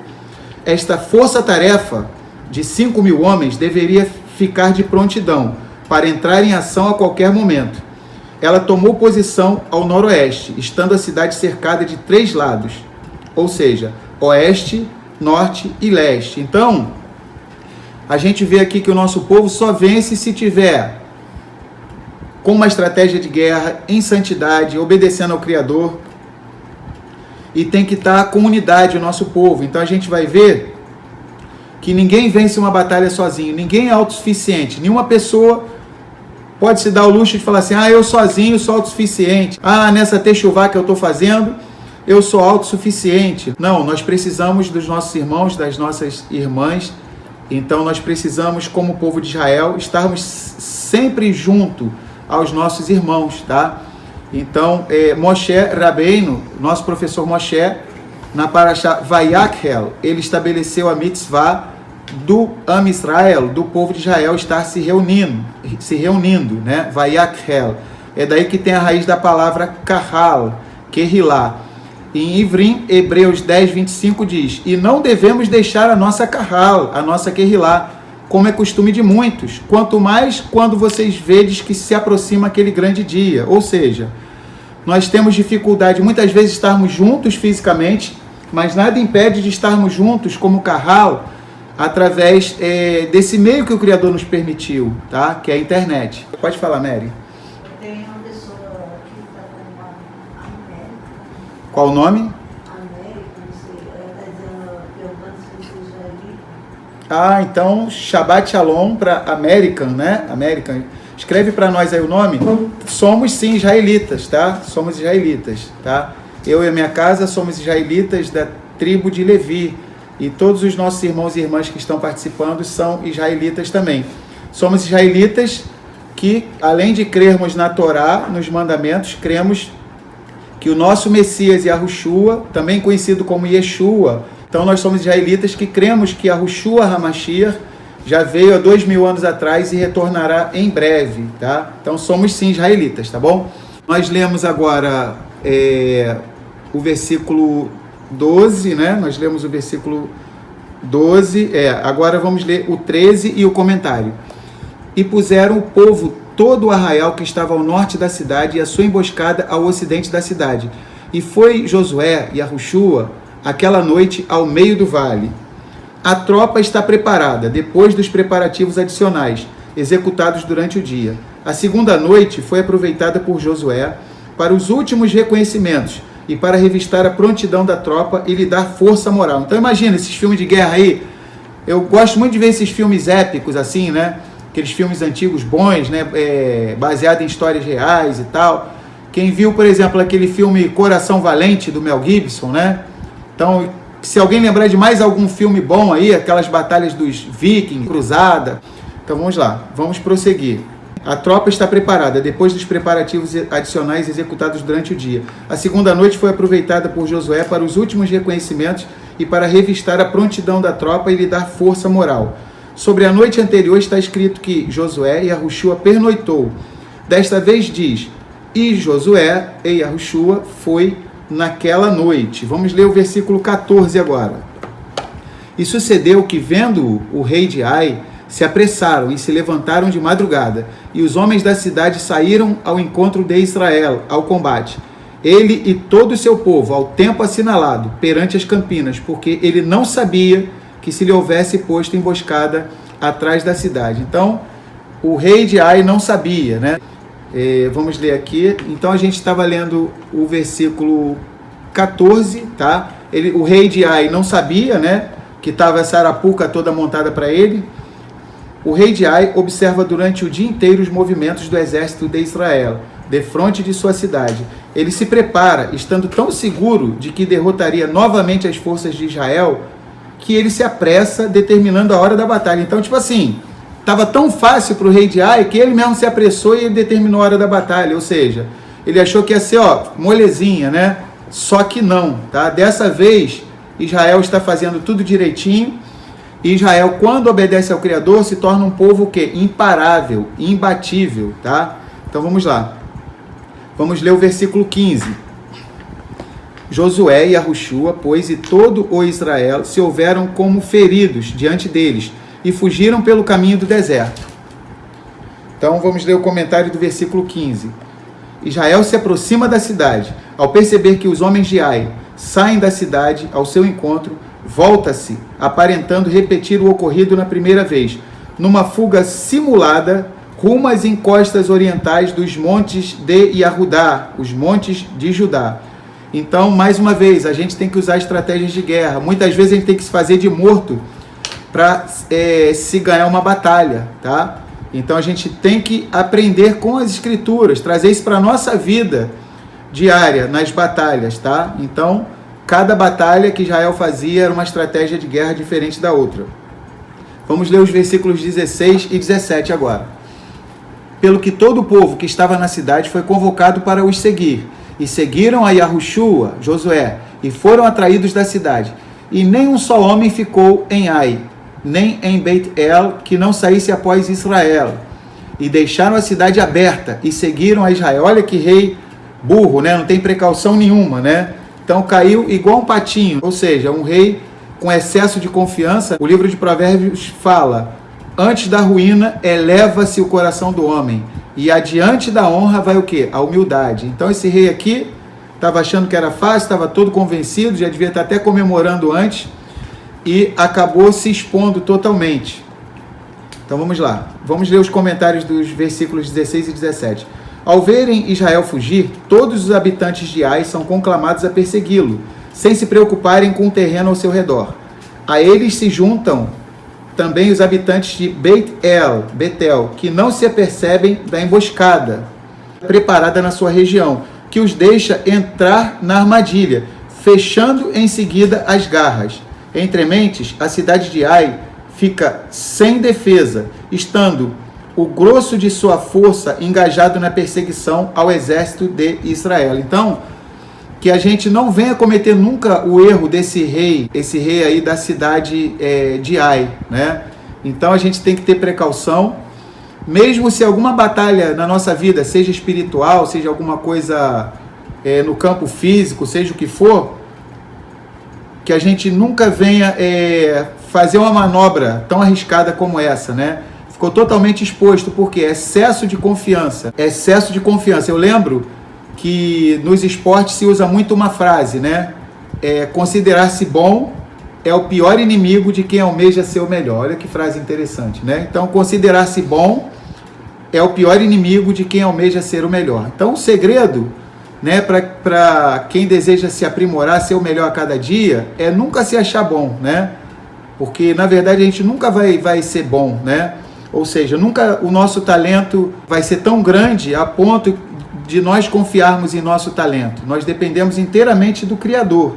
Esta força-tarefa de 5.000 homens deveria ficar de prontidão para entrar em ação a qualquer momento. Ela tomou posição ao noroeste, estando a cidade cercada de 3 lados, ou seja, oeste, norte e leste. Então, a gente vê aqui que o nosso povo só vence se tiver com uma estratégia de guerra, em santidade, obedecendo ao Criador, e tem que estar com unidade o nosso povo. Então a gente vai ver que ninguém vence uma batalha sozinho, ninguém é autossuficiente, nenhuma pessoa pode se dar o luxo de falar assim, eu sozinho sou autossuficiente, nessa techuvá que eu estou fazendo, eu sou autossuficiente. Não, nós precisamos dos nossos irmãos, das nossas irmãs, então nós precisamos, como povo de Israel, estarmos sempre junto aos nossos irmãos, tá? Então, Moshe Rabbeinu, nosso professor Moshe, na Parashá Vayakhel, ele estabeleceu a mitzvah do Am Israel, do povo de Israel, estar se reunindo, né? Vayakhel. É daí que tem a raiz da palavra kahal, kehilá. Em Ivrim, Hebreus 10, 25 diz, e não devemos deixar a nossa kahal, a nossa kehilá, como é costume de muitos, quanto mais quando vocês vedes que se aproxima aquele grande dia. Ou seja, nós temos dificuldade muitas vezes de estarmos juntos fisicamente, mas nada impede de estarmos juntos como kahal, através desse meio que o Criador nos permitiu, tá? Que é a internet. Pode falar, Mary. Tem uma pessoa que está com a América. Qual o nome? América, não sei. Ela está dizendo, perguntando se você já é Então, Shabbat Shalom para American, né? American. Escreve para nós aí o nome. Somos sim israelitas, tá? Somos israelitas, tá? Eu e a minha casa somos israelitas da tribo de Levi. E todos os nossos irmãos e irmãs que estão participando são israelitas também. Somos israelitas que, além de crermos na Torá, nos mandamentos, cremos que o nosso Messias Yahushua, também conhecido como Yeshua, então nós somos israelitas que cremos que Yahushua HaMashiach já veio há 2.000 anos atrás e retornará em breve, tá? Então somos sim israelitas, tá bom? Nós lemos agora o versículo 12, né? Nós lemos o versículo 12, agora vamos ler o 13 e o comentário. E puseram o povo todo o arraial que estava ao norte da cidade e a sua emboscada ao ocidente da cidade. E foi Josué e Yahushua aquela noite ao meio do vale. A tropa está preparada, depois dos preparativos adicionais, executados durante o dia. A segunda noite foi aproveitada por Josué para os últimos reconhecimentos e para revistar a prontidão da tropa e lhe dar força moral. Então imagina esses filmes de guerra aí. Eu gosto muito de ver esses filmes épicos assim, né? Aqueles filmes antigos bons, né? Baseado em histórias reais e tal. Quem viu, por exemplo, aquele filme Coração Valente, do Mel Gibson, né? Então, se alguém lembrar de mais algum filme bom aí, aquelas batalhas dos Vikings, Cruzada. Então vamos lá, vamos prosseguir. A tropa está preparada, depois dos preparativos adicionais executados durante o dia. A segunda noite foi aproveitada por Josué para os últimos reconhecimentos e para revistar a prontidão da tropa e lhe dar força moral. Sobre a noite anterior está escrito que Josué e Yahushua pernoitou. Desta vez diz, e Josué e Yahushua foi naquela noite. Vamos ler o versículo 14 agora. E sucedeu que, vendo o rei de Ai, se apressaram e se levantaram de madrugada, e os homens da cidade saíram ao encontro de Israel, ao combate. ele e todo o seu povo, ao tempo assinalado, perante as campinas, porque ele não sabia que se lhe houvesse posto emboscada atrás da cidade. Então, o rei de Ai não sabia, né? Vamos ler aqui. Então, a gente estava lendo o versículo 14, tá? O rei de Ai não sabia, né? Que estava essa arapuca toda montada para ele. O rei de Ai observa durante o dia inteiro os movimentos do exército de Israel, defronte de sua cidade. Ele se prepara, estando tão seguro de que derrotaria novamente as forças de Israel, que ele se apressa, determinando a hora da batalha. Então, tipo assim, estava tão fácil para o rei de Ai que ele mesmo se apressou e ele determinou a hora da batalha. Ou seja, ele achou que ia ser, molezinha, né? Só que não, tá? Dessa vez, Israel está fazendo tudo direitinho. E Israel, quando obedece ao Criador, se torna um povo o quê? Imparável, imbatível, tá? Então vamos lá. Vamos ler o versículo 15. Josué e Yahushua, pois, e todo o Israel se houveram como feridos diante deles e fugiram pelo caminho do deserto. Então vamos ler o comentário do versículo 15. Israel se aproxima da cidade. Ao perceber que os homens de Ai saem da cidade ao seu encontro, volta-se, aparentando repetir o ocorrido na primeira vez, numa fuga simulada rumo às encostas orientais dos montes de Yahudá, os montes de Judá. Então, mais uma vez, a gente tem que usar estratégias de guerra. Muitas vezes a gente tem que se fazer de morto para se ganhar uma batalha, tá? Então a gente tem que aprender com as escrituras, trazer isso para a nossa vida diária, nas batalhas, tá? Então, cada batalha que Israel fazia era uma estratégia de guerra diferente da outra. Vamos ler os versículos 16 e 17 agora. Pelo que todo o povo que estava na cidade foi convocado para os seguir, e seguiram a Yahushua, Josué, e foram atraídos da cidade. E nem um só homem ficou em Ai, nem em Beit-El, que não saísse após Israel. E deixaram a cidade aberta, e seguiram a Israel. Olha que rei burro, né? Não tem precaução nenhuma, né? Então caiu igual um patinho, ou seja, um rei com excesso de confiança. O livro de Provérbios fala: antes da ruína eleva-se o coração do homem, e adiante da honra vai o quê? A humildade. Então esse rei aqui estava achando que era fácil, estava todo convencido, já devia estar até comemorando antes, e acabou se expondo totalmente. Então vamos lá, vamos ler os comentários dos versículos 16 e 17. Ao verem Israel fugir, todos os habitantes de Ai são conclamados a persegui-lo, sem se preocuparem com o terreno ao seu redor. A eles se juntam também os habitantes de Beit-El, Betel, que não se apercebem da emboscada preparada na sua região, que os deixa entrar na armadilha, fechando em seguida as garras. Entre mentes, a cidade de Ai fica sem defesa, estando o grosso de sua força engajado na perseguição ao exército de Israel. Então, que a gente não venha cometer nunca o erro desse rei, esse rei aí da cidade de Ai, né? Então a gente tem que ter precaução, mesmo se alguma batalha na nossa vida, seja espiritual, seja alguma coisa no campo físico, seja o que for, que a gente nunca venha fazer uma manobra tão arriscada como essa, né? Ficou totalmente exposto, porque excesso de confiança. Excesso de confiança. Eu lembro que nos esportes se usa muito uma frase, né? Considerar-se bom é o pior inimigo de quem almeja ser o melhor. Olha que frase interessante, né? Então, considerar-se bom é o pior inimigo de quem almeja ser o melhor. Então, o segredo, né, para quem deseja se aprimorar, ser o melhor a cada dia, é nunca se achar bom, né? Porque, na verdade, a gente nunca vai ser bom, né? Ou seja, nunca o nosso talento vai ser tão grande a ponto de nós confiarmos em nosso talento. Nós dependemos inteiramente do Criador,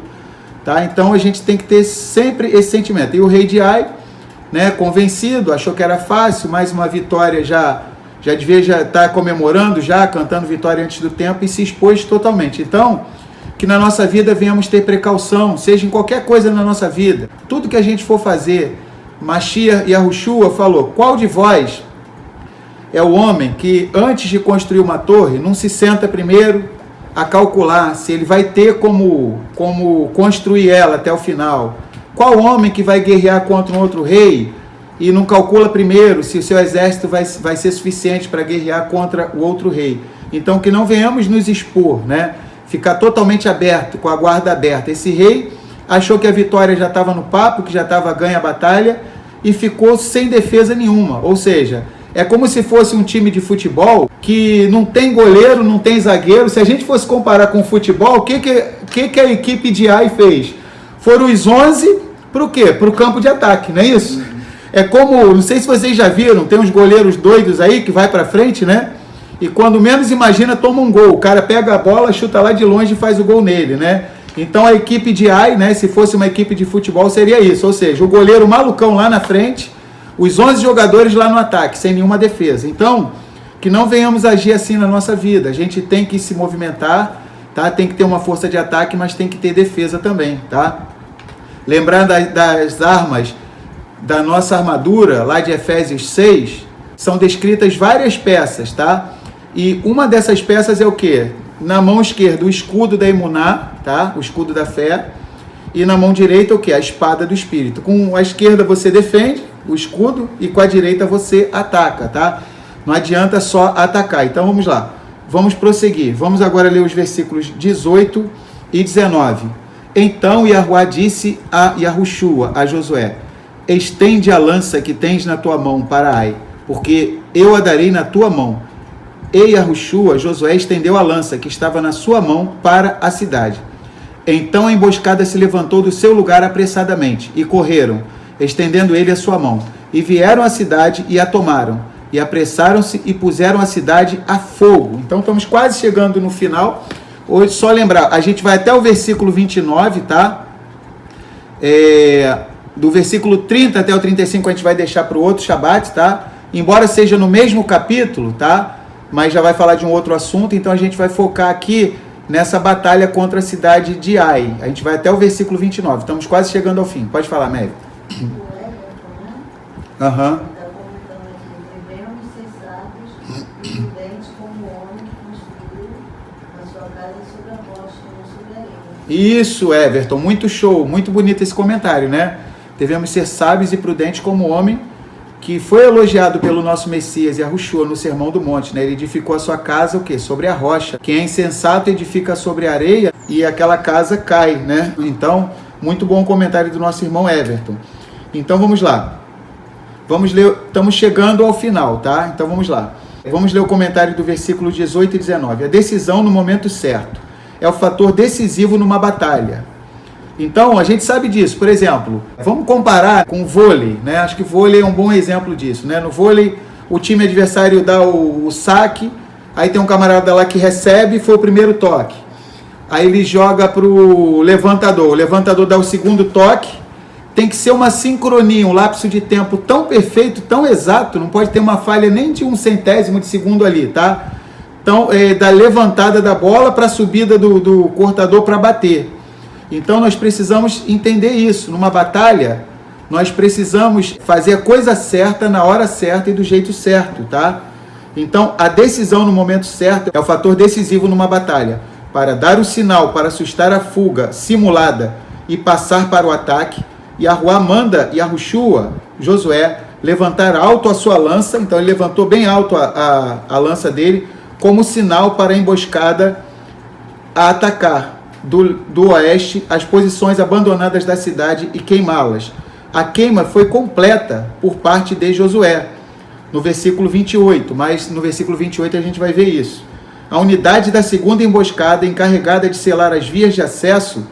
tá? Então a gente tem que ter sempre esse sentimento. E o rei de Ai, né, convencido, achou que era fácil, mais uma vitória, já devia estar comemorando, cantando vitória antes do tempo, e se expôs totalmente. Então, que na nossa vida venhamos ter precaução, seja em qualquer coisa na nossa vida. Tudo que a gente for fazer, Mashiach e Yahushua falou: qual de vós é o homem que, antes de construir uma torre, não se senta primeiro a calcular se ele vai ter como construir ela até o final? Qual homem que vai guerrear contra um outro rei e não calcula primeiro se o seu exército vai ser suficiente para guerrear contra o outro rei? Então, que não venhamos nos expor, né? ficar totalmente aberto, com a guarda aberta. Esse rei achou que a vitória já estava no papo, que já estava ganha a batalha, e ficou sem defesa nenhuma. Ou seja, é como se fosse um time de futebol que não tem goleiro, não tem zagueiro. Se a gente fosse comparar com o futebol, o que a equipe de AI fez? Foram os 11 para o quê? Para o campo de ataque, não é isso? É como, não sei se vocês já viram, tem uns goleiros doidos aí que vai para frente, né? E quando menos imagina, toma um gol. O cara pega a bola, chuta lá de longe e faz o gol nele, né? Então a equipe de AI, né, se fosse uma equipe de futebol, seria isso. Ou seja, o goleiro malucão lá na frente, os 11 jogadores lá no ataque, sem nenhuma defesa. Então, que não venhamos agir assim na nossa vida. A gente tem que se movimentar, tá? Tem que ter uma força de ataque, mas tem que ter defesa também, tá? Lembrando das armas da nossa armadura, lá de Efésios 6, são descritas várias peças, tá? E uma dessas peças é o quê? Na mão esquerda, o escudo da Emuná, tá? O escudo da fé. E na mão direita, o quê? A espada do Espírito. Com a esquerda você defende o escudo e com a direita você ataca, tá? Não adianta só atacar. Então vamos lá. Vamos prosseguir. Vamos agora ler os versículos 18 e 19. Então Yahuá disse a Yahushua, a Josué: estende a lança que tens na tua mão para Ai, porque eu a darei na tua mão. E Yahushua, Josué, estendeu a lança que estava na sua mão para a cidade. Então a emboscada se levantou do seu lugar apressadamente, e correram, estendendo ele a sua mão. E vieram à cidade e a tomaram, e apressaram-se e puseram a cidade a fogo. Então estamos quase chegando no final. Hoje, só lembrar, a gente vai até o versículo 29, tá? Do versículo 30 até o 35 a gente vai deixar para o outro Shabat, tá? Embora seja no mesmo capítulo, tá? Mas já vai falar de um outro assunto, então a gente vai focar aqui nessa batalha contra a cidade de Ai. A gente vai até o versículo 29, estamos quase chegando ao fim. Pode falar, Mary. Aham. Está comentando aqui: devemos ser sábios e prudentes como o homem que construiu a sua casa sobre a rocha e não sobre a areia. Isso, Everton, muito show, muito bonito esse comentário, né? Devemos ser sábios e prudentes como o homem que foi elogiado pelo nosso Messias Yahushua no Sermão do Monte, né? Ele edificou a sua casa, o quê? Sobre a rocha. Quem é insensato edifica sobre a areia e aquela casa cai, né? Então, muito bom o comentário do nosso irmão Everton. Então, vamos lá. Vamos ler, estamos chegando ao final, tá? Então, vamos lá. Vamos ler o comentário do versículo 18 e 19. A decisão no momento certo é o fator decisivo numa batalha. Então, a gente sabe disso. Por exemplo, vamos comparar com o vôlei, né? Acho que o vôlei é um bom exemplo disso, né? No vôlei, o time adversário dá o saque, aí tem um camarada lá que recebe, foi o primeiro toque. Aí ele joga para o levantador dá o segundo toque. Tem que ser uma sincronia, um lapso de tempo tão perfeito, tão exato, não pode ter uma falha nem de 1/100º de segundo ali, tá? Então, da levantada da bola para a subida do cortador para bater. Então nós precisamos entender isso. Numa batalha, nós precisamos fazer a coisa certa na hora certa e do jeito certo, tá? Então a decisão no momento certo é o fator decisivo numa batalha. Para dar o sinal, para assustar a fuga simulada e passar para o ataque, Yahuá manda Yahushua, Josué, levantar alto a sua lança. Então ele levantou bem alto a lança dele, como sinal para a emboscada a atacar do oeste as posições abandonadas da cidade e queimá-las. A queima foi completa por parte de Josué, no versículo 28, mas no versículo 28 a gente vai ver isso. A unidade da segunda emboscada, encarregada de selar as vias de acesso,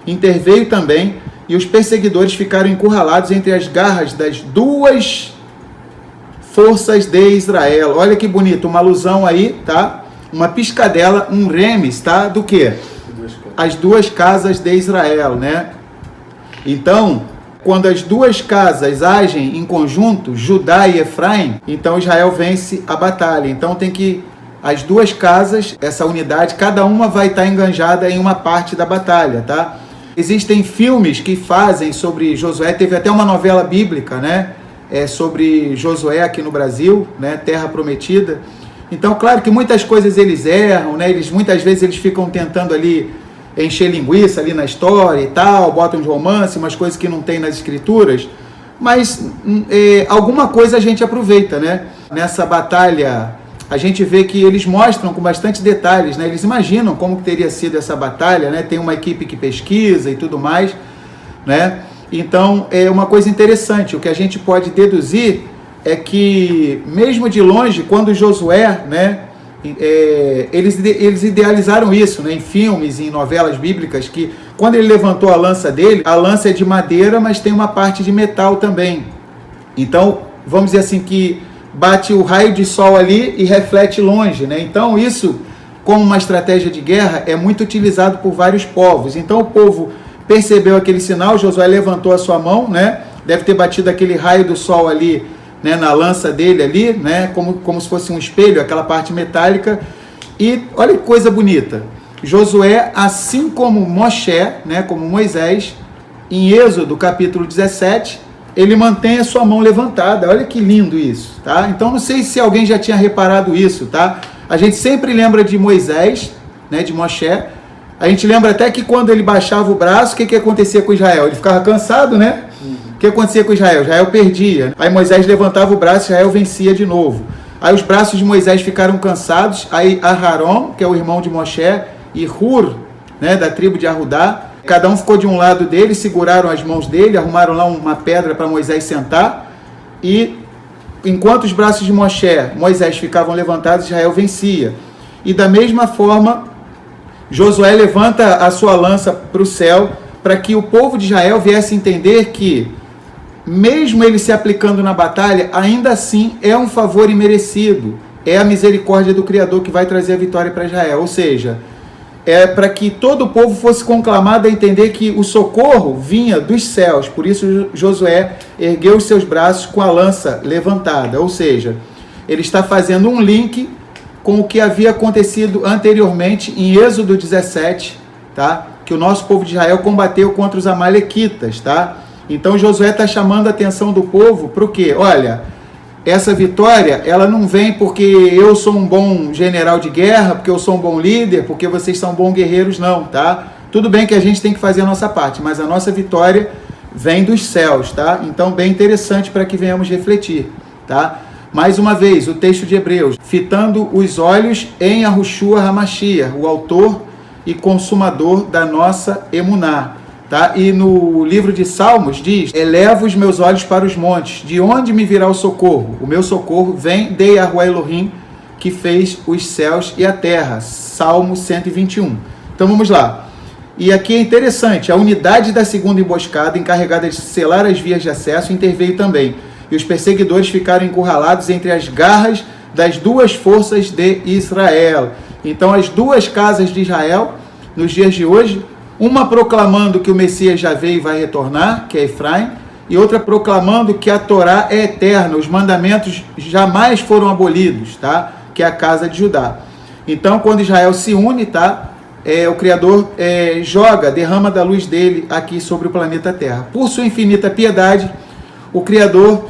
interveio também, e os perseguidores ficaram encurralados entre as garras das duas forças de Israel. Olha que bonito, uma alusão aí, tá? Uma piscadela, um remes, tá? Do quê? As duas casas de Israel, né? Então, quando as duas casas agem em conjunto, Judá e Efraim, então Israel vence a batalha. Então tem que as duas casas, essa unidade, cada uma vai estar enganjada em uma parte da batalha, tá? Existem filmes que fazem sobre Josué, teve até uma novela bíblica, né? Sobre Josué aqui no Brasil, né? Terra Prometida. Então, claro que muitas coisas eles erram, né? Muitas vezes eles ficam tentando ali encher linguiça ali na história e tal, botam de romance, umas coisas que não tem nas escrituras, mas alguma coisa a gente aproveita, né? Nessa batalha a gente vê que eles mostram com bastante detalhes, né? Eles imaginam como que teria sido essa batalha, né? Tem uma equipe que pesquisa e tudo mais, né? Então, é uma coisa interessante. O que a gente pode deduzir é que, mesmo de longe, quando Josué, né? Eles idealizaram isso, né? Em filmes, em novelas bíblicas, que quando ele levantou a lança dele, a lança é de madeira, mas tem uma parte de metal também. Então, vamos dizer assim, que bate o raio de sol ali e reflete longe, né? Então, isso, como uma estratégia de guerra, é muito utilizado por vários povos. Então, o povo percebeu aquele sinal, Josué levantou a sua mão, né? Deve ter batido aquele raio do sol ali, né, na lança dele ali, né, como se fosse um espelho, aquela parte metálica. E olha que coisa bonita. Josué, assim como Moshe, né, como Moisés, em Êxodo capítulo 17, ele mantém a sua mão levantada. Olha que lindo isso, tá? Então não sei se alguém já tinha reparado isso, tá? A gente sempre lembra de Moisés, né, de Moshe. A gente lembra até que quando ele baixava o braço, o que acontecia com Israel? Ele ficava cansado, né? O que acontecia com Israel? Israel perdia. Aí Moisés levantava o braço e Israel vencia de novo. Aí os braços de Moisés ficaram cansados. Aí Aharon, que é o irmão de Moshe, e Hur, né, da tribo de Arudá, cada um ficou de um lado dele, seguraram as mãos dele, arrumaram lá uma pedra para Moisés sentar. E enquanto os braços de Moisés ficavam levantados, Israel vencia. E da mesma forma, Josué levanta a sua lança para o céu, para que o povo de Israel viesse entender que, mesmo ele se aplicando na batalha, ainda assim é um favor imerecido. É a misericórdia do Criador que vai trazer a vitória para Israel. Ou seja, é para que todo o povo fosse conclamado a entender que o socorro vinha dos céus. Por isso Josué ergueu os seus braços com a lança levantada. Ou seja, ele está fazendo um link com o que havia acontecido anteriormente em Êxodo 17, tá? Que o nosso povo de Israel combateu contra os amalequitas, tá? Então Josué está chamando a atenção do povo para o quê? Olha, essa vitória, ela não vem porque eu sou um bom general de guerra, porque eu sou um bom líder, porque vocês são bons guerreiros, não, tá? Tudo bem que a gente tem que fazer a nossa parte, mas a nossa vitória vem dos céus, tá? Então, bem interessante para que venhamos refletir, tá? Mais uma vez, o texto de Hebreus, fitando os olhos em Yahushua HaMashiach, o autor e consumador da nossa emuná. Tá? E no livro de Salmos diz: elevo os meus olhos para os montes, de onde me virá o socorro? O meu socorro vem de Yahuwah Elohim, que fez os céus e a terra. Salmo 121. Então vamos lá. E aqui é interessante, a unidade da segunda emboscada, encarregada de selar as vias de acesso, interveio também. E os perseguidores ficaram encurralados entre as garras das duas forças de Israel. Então as duas casas de Israel, nos dias de hoje, uma proclamando que o Messias já veio e vai retornar, que é Efraim, e outra proclamando que a Torá é eterna, os mandamentos jamais foram abolidos, tá? Que é a casa de Judá. Então, quando Israel se une, tá? O Criador derrama da luz dele aqui sobre o planeta Terra. Por sua infinita piedade, o Criador,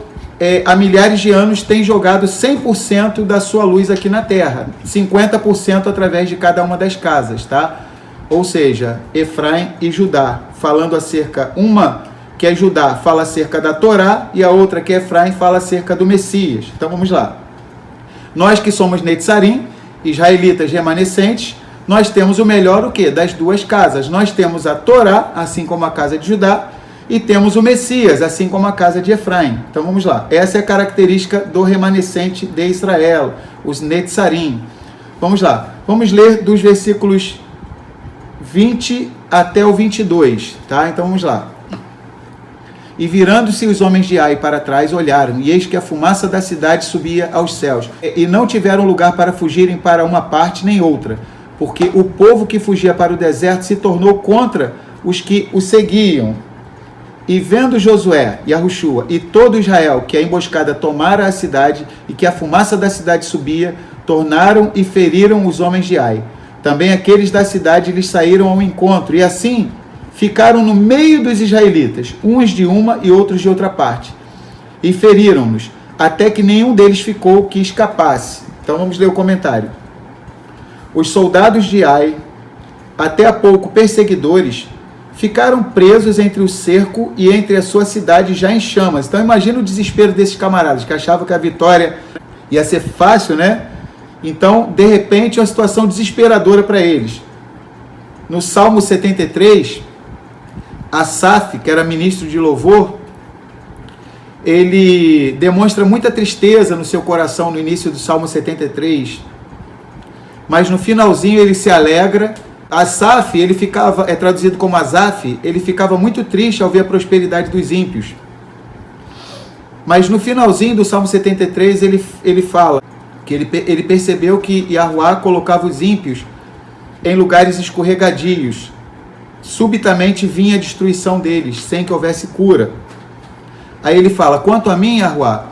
há milhares de anos, tem jogado 100% da sua luz aqui na Terra, 50% através de cada uma das casas, tá? Ou seja, Efraim e Judá, falando acerca, uma que é Judá fala acerca da Torá e a outra que é Efraim fala acerca do Messias. Então vamos lá. Nós que somos Netzarim, israelitas remanescentes, nós temos o melhor o quê? Das duas casas. Nós temos a Torá, assim como a casa de Judá, e temos o Messias, assim como a casa de Efraim. Então vamos lá. Essa é a característica do remanescente de Israel, os Netzarim. Vamos lá. Vamos ler dos versículos 20 até o 22, tá? Então vamos lá. E virando-se os homens de Ai para trás, olharam, e eis que a fumaça da cidade subia aos céus, e não tiveram lugar para fugirem para uma parte nem outra, porque o povo que fugia para o deserto se tornou contra os que o seguiam. E vendo Josué, Yahushua e todo Israel que a emboscada tomara a cidade e que a fumaça da cidade subia, tornaram e feriram os homens de Ai. Também aqueles da cidade lhes saíram ao encontro, e assim ficaram no meio dos israelitas, uns de uma e outros de outra parte. E feriram-nos, até que nenhum deles ficou que escapasse. Então vamos ler o comentário. Os soldados de Ai, até há pouco perseguidores, ficaram presos entre o cerco e entre a sua cidade já em chamas. Então imagina o desespero desses camaradas, que achavam que a vitória ia ser fácil, né? Então, de repente, é uma situação desesperadora para eles. No Salmo 73, Asaf, que era ministro de louvor, ele demonstra muita tristeza no seu coração no início do Salmo 73, mas no finalzinho ele se alegra. Asaf, ele ficava, é traduzido como Asaf, ele ficava muito triste ao ver a prosperidade dos ímpios. Mas no finalzinho do Salmo 73 ele fala que ele percebeu que Yahuá colocava os ímpios em lugares escorregadios. Subitamente vinha a destruição deles, sem que houvesse cura. Aí ele fala: quanto a mim, Yahuá,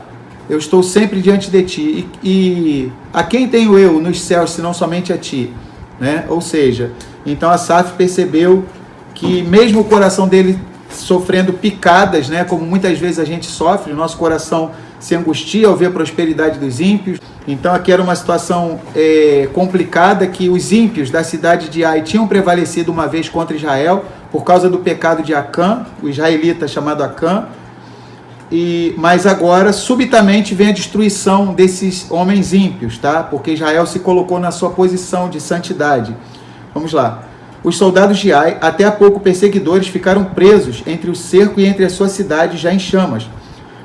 eu estou sempre diante de ti, e a quem tenho eu nos céus, senão somente a ti? Né? Ou seja, então Asaf percebeu que mesmo o coração dele sofrendo picadas, né, como muitas vezes a gente sofre, o nosso coração se angustia ao ver a prosperidade dos ímpios. Então aqui era uma situação complicada, que os ímpios da cidade de Ai tinham prevalecido uma vez contra Israel, por causa do pecado de Acã, o israelita chamado Acã, mas agora subitamente vem a destruição desses homens ímpios, tá? Porque Israel se colocou na sua posição de santidade. Vamos lá. Os soldados de Ai, até há pouco perseguidores, ficaram presos entre o cerco e entre a sua cidade já em chamas.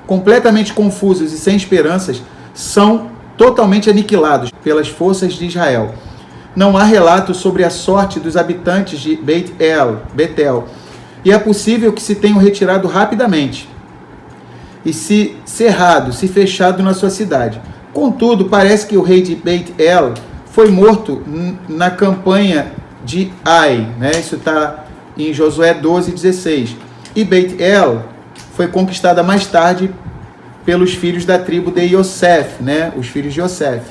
Completamente confusos e sem esperanças, são totalmente aniquilados pelas forças de Israel. Não há relato sobre a sorte dos habitantes de Betel, e é possível que se tenham retirado rapidamente e se fechado na sua cidade. Contudo, parece que o rei de Beit-El foi morto na campanha de Ai, né? Isso está em Josué 12:16. E Beit-El foi conquistada mais tarde pelos filhos da tribo de Yosef, né? Os filhos de Yosef.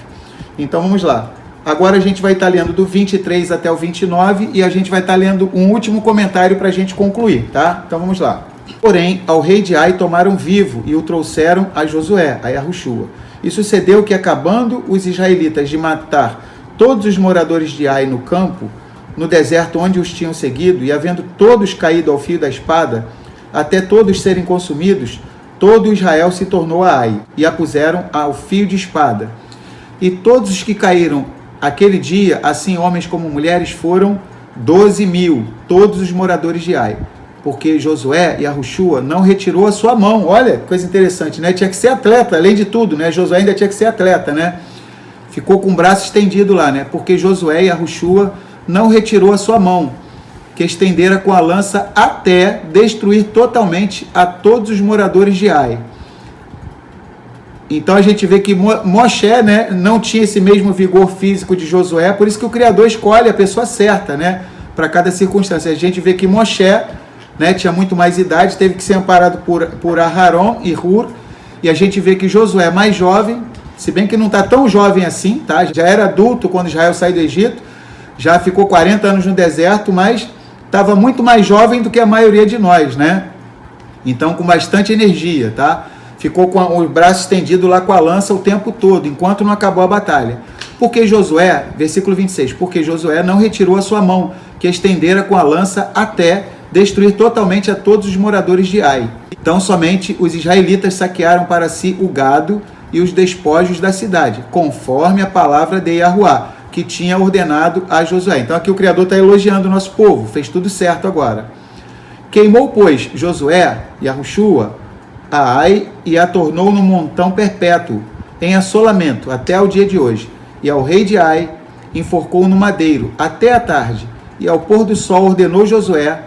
Então vamos lá. Agora a gente vai estar lendo do 23 até o 29 e a gente vai estar lendo um último comentário para a gente concluir, tá? Então vamos lá. Porém, ao rei de Ai tomaram vivo e o trouxeram a Josué, a Yahushua. E sucedeu que, acabando os israelitas de matar todos os moradores de Ai no campo, no deserto onde os tinham seguido, e havendo todos caído ao fio da espada, até todos serem consumidos, todo Israel se tornou a Ai, e a puseram ao fio de espada. E todos os que caíram aquele dia, assim homens como mulheres, foram 12.000, todos os moradores de Ai. Porque Josué e Yahushua não retirou a sua mão. Olha, coisa interessante, né? Tinha que ser atleta, além de tudo, né? Josué ainda tinha que ser atleta, né? Ficou com o braço estendido lá, né? Porque Josué e Yahushua não retirou a sua mão, que estendera com a lança até destruir totalmente a todos os moradores de Ai. Então a gente vê que Moshe, né, não tinha esse mesmo vigor físico de Josué, por isso que o Criador escolhe a pessoa certa, né, para cada circunstância. A gente vê que Moshe, né, tinha muito mais idade, teve que ser amparado por Aharon e Hur, e a gente vê que Josué, mais jovem, se bem que não está tão jovem assim, tá? Já era adulto quando Israel saiu do Egito, já ficou 40 anos no deserto, mas estava muito mais jovem do que a maioria de nós, né? Então, com bastante energia, tá? Ficou com o braço estendido lá com a lança o tempo todo, enquanto não acabou a batalha. Porque Josué, versículo 26, porque Josué não retirou a sua mão, que estendera com a lança até destruir totalmente a todos os moradores de Ai. Então, somente os israelitas saquearam para si o gado e os despojos da cidade, conforme a palavra de Yahuá, que tinha ordenado a Josué. Então aqui o Criador está elogiando o nosso povo, fez tudo certo agora. Queimou, pois, Josué, Yahushua, a Ai, e a tornou num montão perpétuo, em assolamento, até ao dia de hoje. E ao rei de Ai enforcou no madeiro, até a tarde, e ao pôr do sol ordenou Josué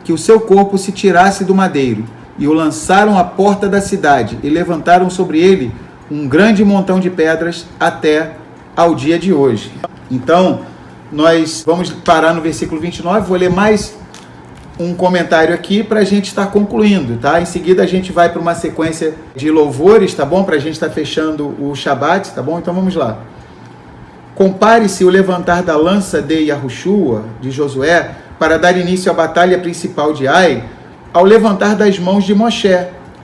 que o seu corpo se tirasse do madeiro, e o lançaram à porta da cidade, e levantaram sobre ele um grande montão de pedras até ao dia de hoje. Então, nós vamos parar no versículo 29, vou ler mais um comentário aqui para a gente estar concluindo, tá? Em seguida a gente vai para uma sequência de louvores, tá bom? Para a gente estar fechando o Shabat, tá bom? Então vamos lá. Compare-se o levantar da lança de Yahushua, de Josué, para dar início à batalha principal de Ai, ao levantar das mãos de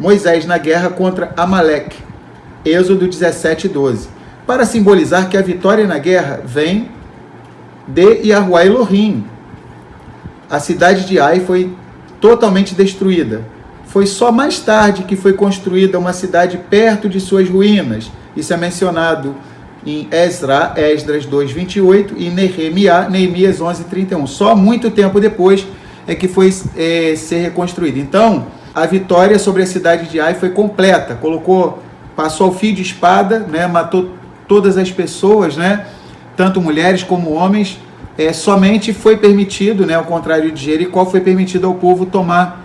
Moisés na guerra contra Amaleque. Êxodo 17:12. Para simbolizar que a vitória na guerra vem de Yahuá Elohim. A cidade de Ai foi totalmente destruída. Foi só mais tarde que foi construída uma cidade perto de suas ruínas. Isso é mencionado em Esdras 2:28 e Neemias 11:31. Só muito tempo depois é que foi ser reconstruído. Então, a vitória sobre a cidade de Ai foi completa. Passou ao fio de espada, né? Matou todas as pessoas, né? Tanto mulheres como homens. Somente foi permitido, né? Ao contrário de Jericó, foi permitido ao povo tomar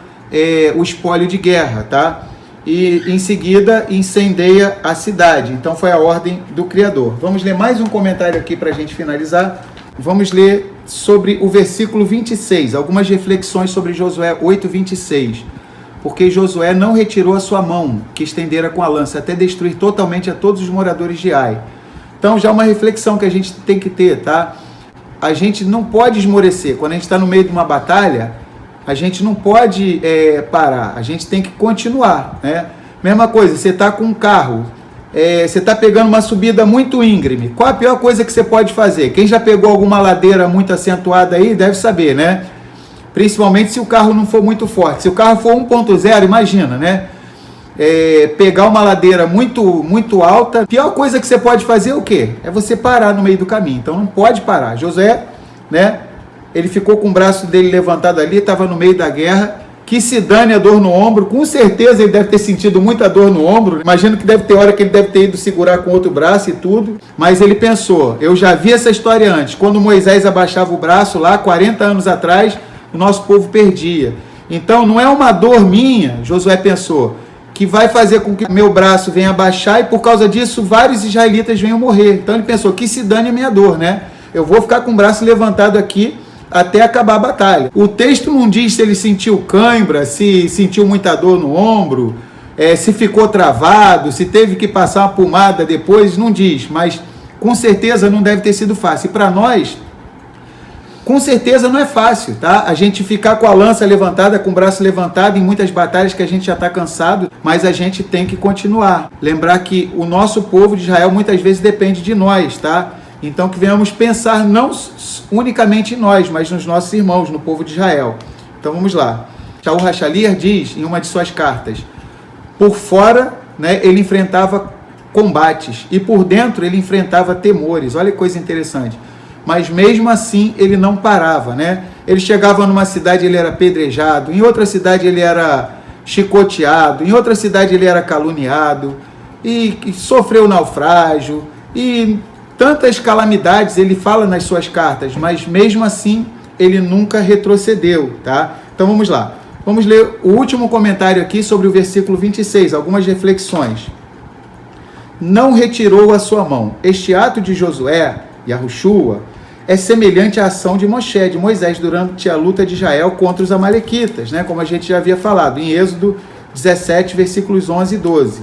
o espólio de guerra, tá? E em seguida incendeia a cidade. Então foi a ordem do Criador. Vamos ler mais um comentário aqui para a gente finalizar. Vamos ler sobre o versículo 26, algumas reflexões sobre Josué 8:26. Porque Josué não retirou a sua mão, que estendera com a lança, até destruir totalmente a todos os moradores de Ai. Então já uma reflexão que a gente tem que ter, tá? A gente não pode esmorecer. Quando a gente está no meio de uma batalha, a gente não pode parar, a gente tem que continuar, né? Mesma coisa, você está com um carro, você está pegando uma subida muito íngreme. Qual a pior coisa que você pode fazer? Quem já pegou alguma ladeira muito acentuada aí deve saber, né? Principalmente se o carro não for muito forte. Se o carro for 1.0, imagina, né? Pegar uma ladeira muito, muito alta, a pior coisa que você pode fazer é o quê? É você parar no meio do caminho. Então não pode parar. Josué, né? Ele ficou com o braço dele levantado ali, estava no meio da guerra, que se dane a dor no ombro, com certeza ele deve ter sentido muita dor no ombro, imagino que deve ter hora que ele deve ter ido segurar com outro braço e tudo, mas ele pensou, eu já vi essa história antes, quando Moisés abaixava o braço lá, 40 anos atrás, o nosso povo perdia. Então não é uma dor minha, Josué pensou, que vai fazer com que meu braço venha abaixar e por causa disso vários israelitas venham morrer. Então ele pensou, que se dane a minha dor, né? Eu vou ficar com o braço levantado aqui, até acabar a batalha. O texto não diz se ele sentiu cãibra, se sentiu muita dor no ombro, se ficou travado, se teve que passar uma pomada depois, não diz, mas com certeza não deve ter sido fácil. E para nós, com certeza não é fácil, tá? A gente ficar com a lança levantada, com o braço levantado em muitas batalhas que a gente já está cansado, mas a gente tem que continuar. Lembrar que o nosso povo de Israel muitas vezes depende de nós, tá? Então que venhamos pensar não unicamente em nós, mas nos nossos irmãos, no povo de Israel. Então vamos lá. Shaul Hashaliah diz em uma de suas cartas, por fora, né, ele enfrentava combates e por dentro ele enfrentava temores. Olha que coisa interessante. Mas mesmo assim ele não parava, né? Ele chegava numa cidade, ele era apedrejado, em outra cidade ele era chicoteado, em outra cidade ele era caluniado e sofreu naufrágio e tantas calamidades ele fala nas suas cartas, mas mesmo assim ele nunca retrocedeu, tá? Então vamos lá. Vamos ler o último comentário aqui sobre o versículo 26, algumas reflexões. Não retirou a sua mão. Este ato de Josué, Yahushua, é semelhante à ação de Moisés, durante a luta de Israel contra os amalequitas, né? Como a gente já havia falado, em Êxodo 17, versículos 11 e 12.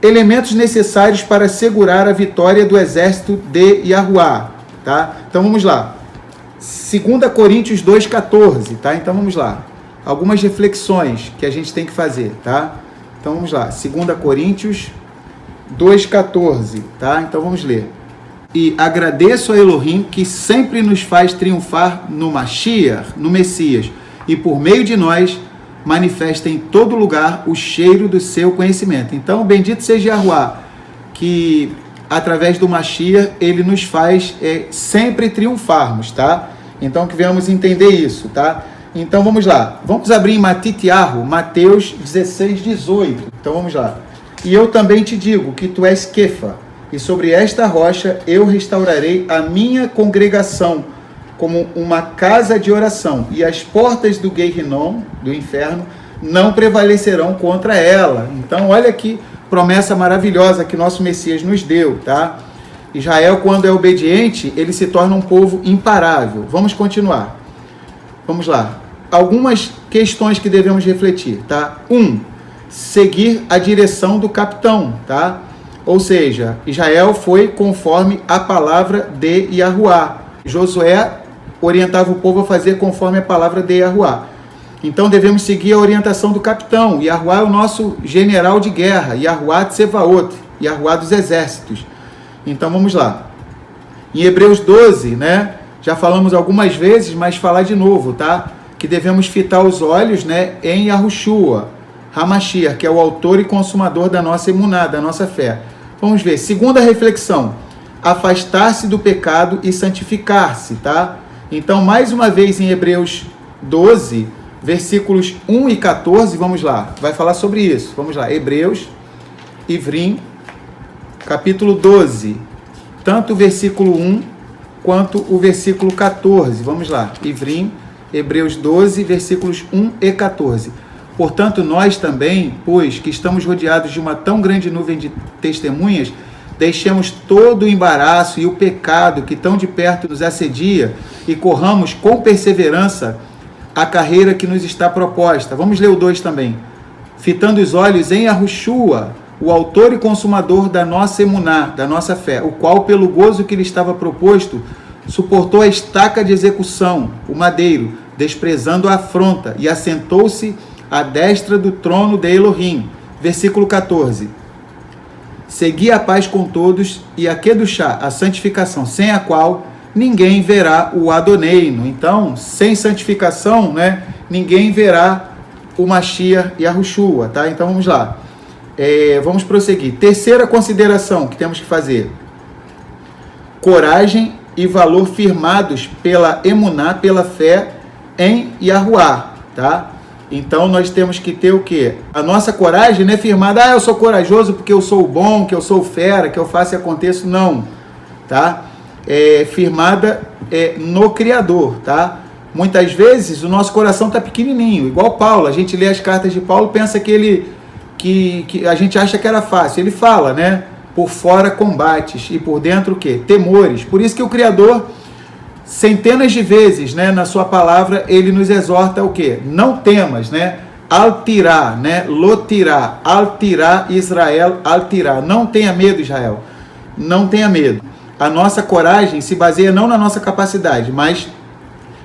Elementos necessários para assegurar a vitória do exército de Yahuá, tá? Então vamos lá. 2 Coríntios 2,14, tá? Então vamos lá. Algumas reflexões que a gente tem que fazer, tá? Então vamos lá. 2 Coríntios 2,14, tá? Então vamos ler. E agradeço a Elohim que sempre nos faz triunfar no Mashiach, no Messias, e por meio de nós manifesta em todo lugar o cheiro do seu conhecimento. Então, bendito seja Yahuá, que através do Mashiach, ele nos faz sempre triunfarmos, tá? Então, que venhamos entender isso, tá? Então, vamos lá. Vamos abrir em Matitiahu, Mateus 16, 18. Então, vamos lá. E eu também te digo que tu és Kefa, e sobre esta rocha eu restaurarei a minha congregação, como uma casa de oração, e as portas do Gehinnom, do inferno, não prevalecerão contra ela. Então, olha que promessa maravilhosa que nosso Messias nos deu, tá? Israel, quando é obediente, ele se torna um povo imparável. Vamos continuar. Vamos lá. Algumas questões que devemos refletir, tá? 1. Seguir a direção do capitão, tá? Ou seja, Israel foi conforme a palavra de Yahuá. Josué orientava o povo a fazer conforme a palavra de Yahuá. Então devemos seguir a orientação do capitão. Yahuá é o nosso general de guerra, Yahuá Tsevaot, Yahuá dos exércitos. Então vamos lá. Em Hebreus 12, né? Já falamos algumas vezes, mas falar de novo, tá? Que devemos fitar os olhos, né, em Yahushua, Hamashiach, que é o autor e consumador da nossa emuná, da nossa fé. Vamos ver. Segunda reflexão. Afastar-se do pecado e santificar-se, tá? Então, mais uma vez em Hebreus 12, versículos 1 e 14, vamos lá. Vai falar sobre isso. Vamos lá. Hebreus, Ivrim, capítulo 12. Tanto o versículo 1 quanto o versículo 14. Vamos lá. Ivrim, Hebreus 12, versículos 1 e 14. Portanto, nós também, pois que estamos rodeados de uma tão grande nuvem de testemunhas, deixemos todo o embaraço e o pecado que tão de perto nos assedia e corramos com perseverança a carreira que nos está proposta. Vamos ler o 2 também. Fitando os olhos em Yahushua, o autor e consumador da nossa emuná, da nossa fé, o qual, pelo gozo que lhe estava proposto, suportou a estaca de execução, o madeiro, desprezando a afronta, e assentou-se à destra do trono de Elohim. Versículo 14. Segui a paz com todos e a Kedushá, a santificação, sem a qual ninguém verá o Adoneino. Então, sem santificação, né, ninguém verá o Mashiach e a Yahushua, tá? Então, vamos lá. Vamos prosseguir. Terceira consideração que temos que fazer. Coragem e valor firmados pela emuná, pela fé em Yahuá, tá? Então, nós temos que ter o quê? A nossa coragem não é firmada, eu sou corajoso porque eu sou bom, que eu sou fera, que eu faço e aconteço. Não, tá? É firmada no Criador, tá? Muitas vezes o nosso coração está pequenininho, igual Paulo. A gente lê as cartas de Paulo, pensa que a gente acha que era fácil. Ele fala, né? Por fora combates e por dentro o quê? Temores. Por isso que o Criador, centenas de vezes, né, na sua palavra, ele nos exorta o quê? Não temas, né? Al-tirá, né? Lotirá, al-tirá, Israel, al-tirá. Não tenha medo, Israel. Não tenha medo. A nossa coragem se baseia não na nossa capacidade, mas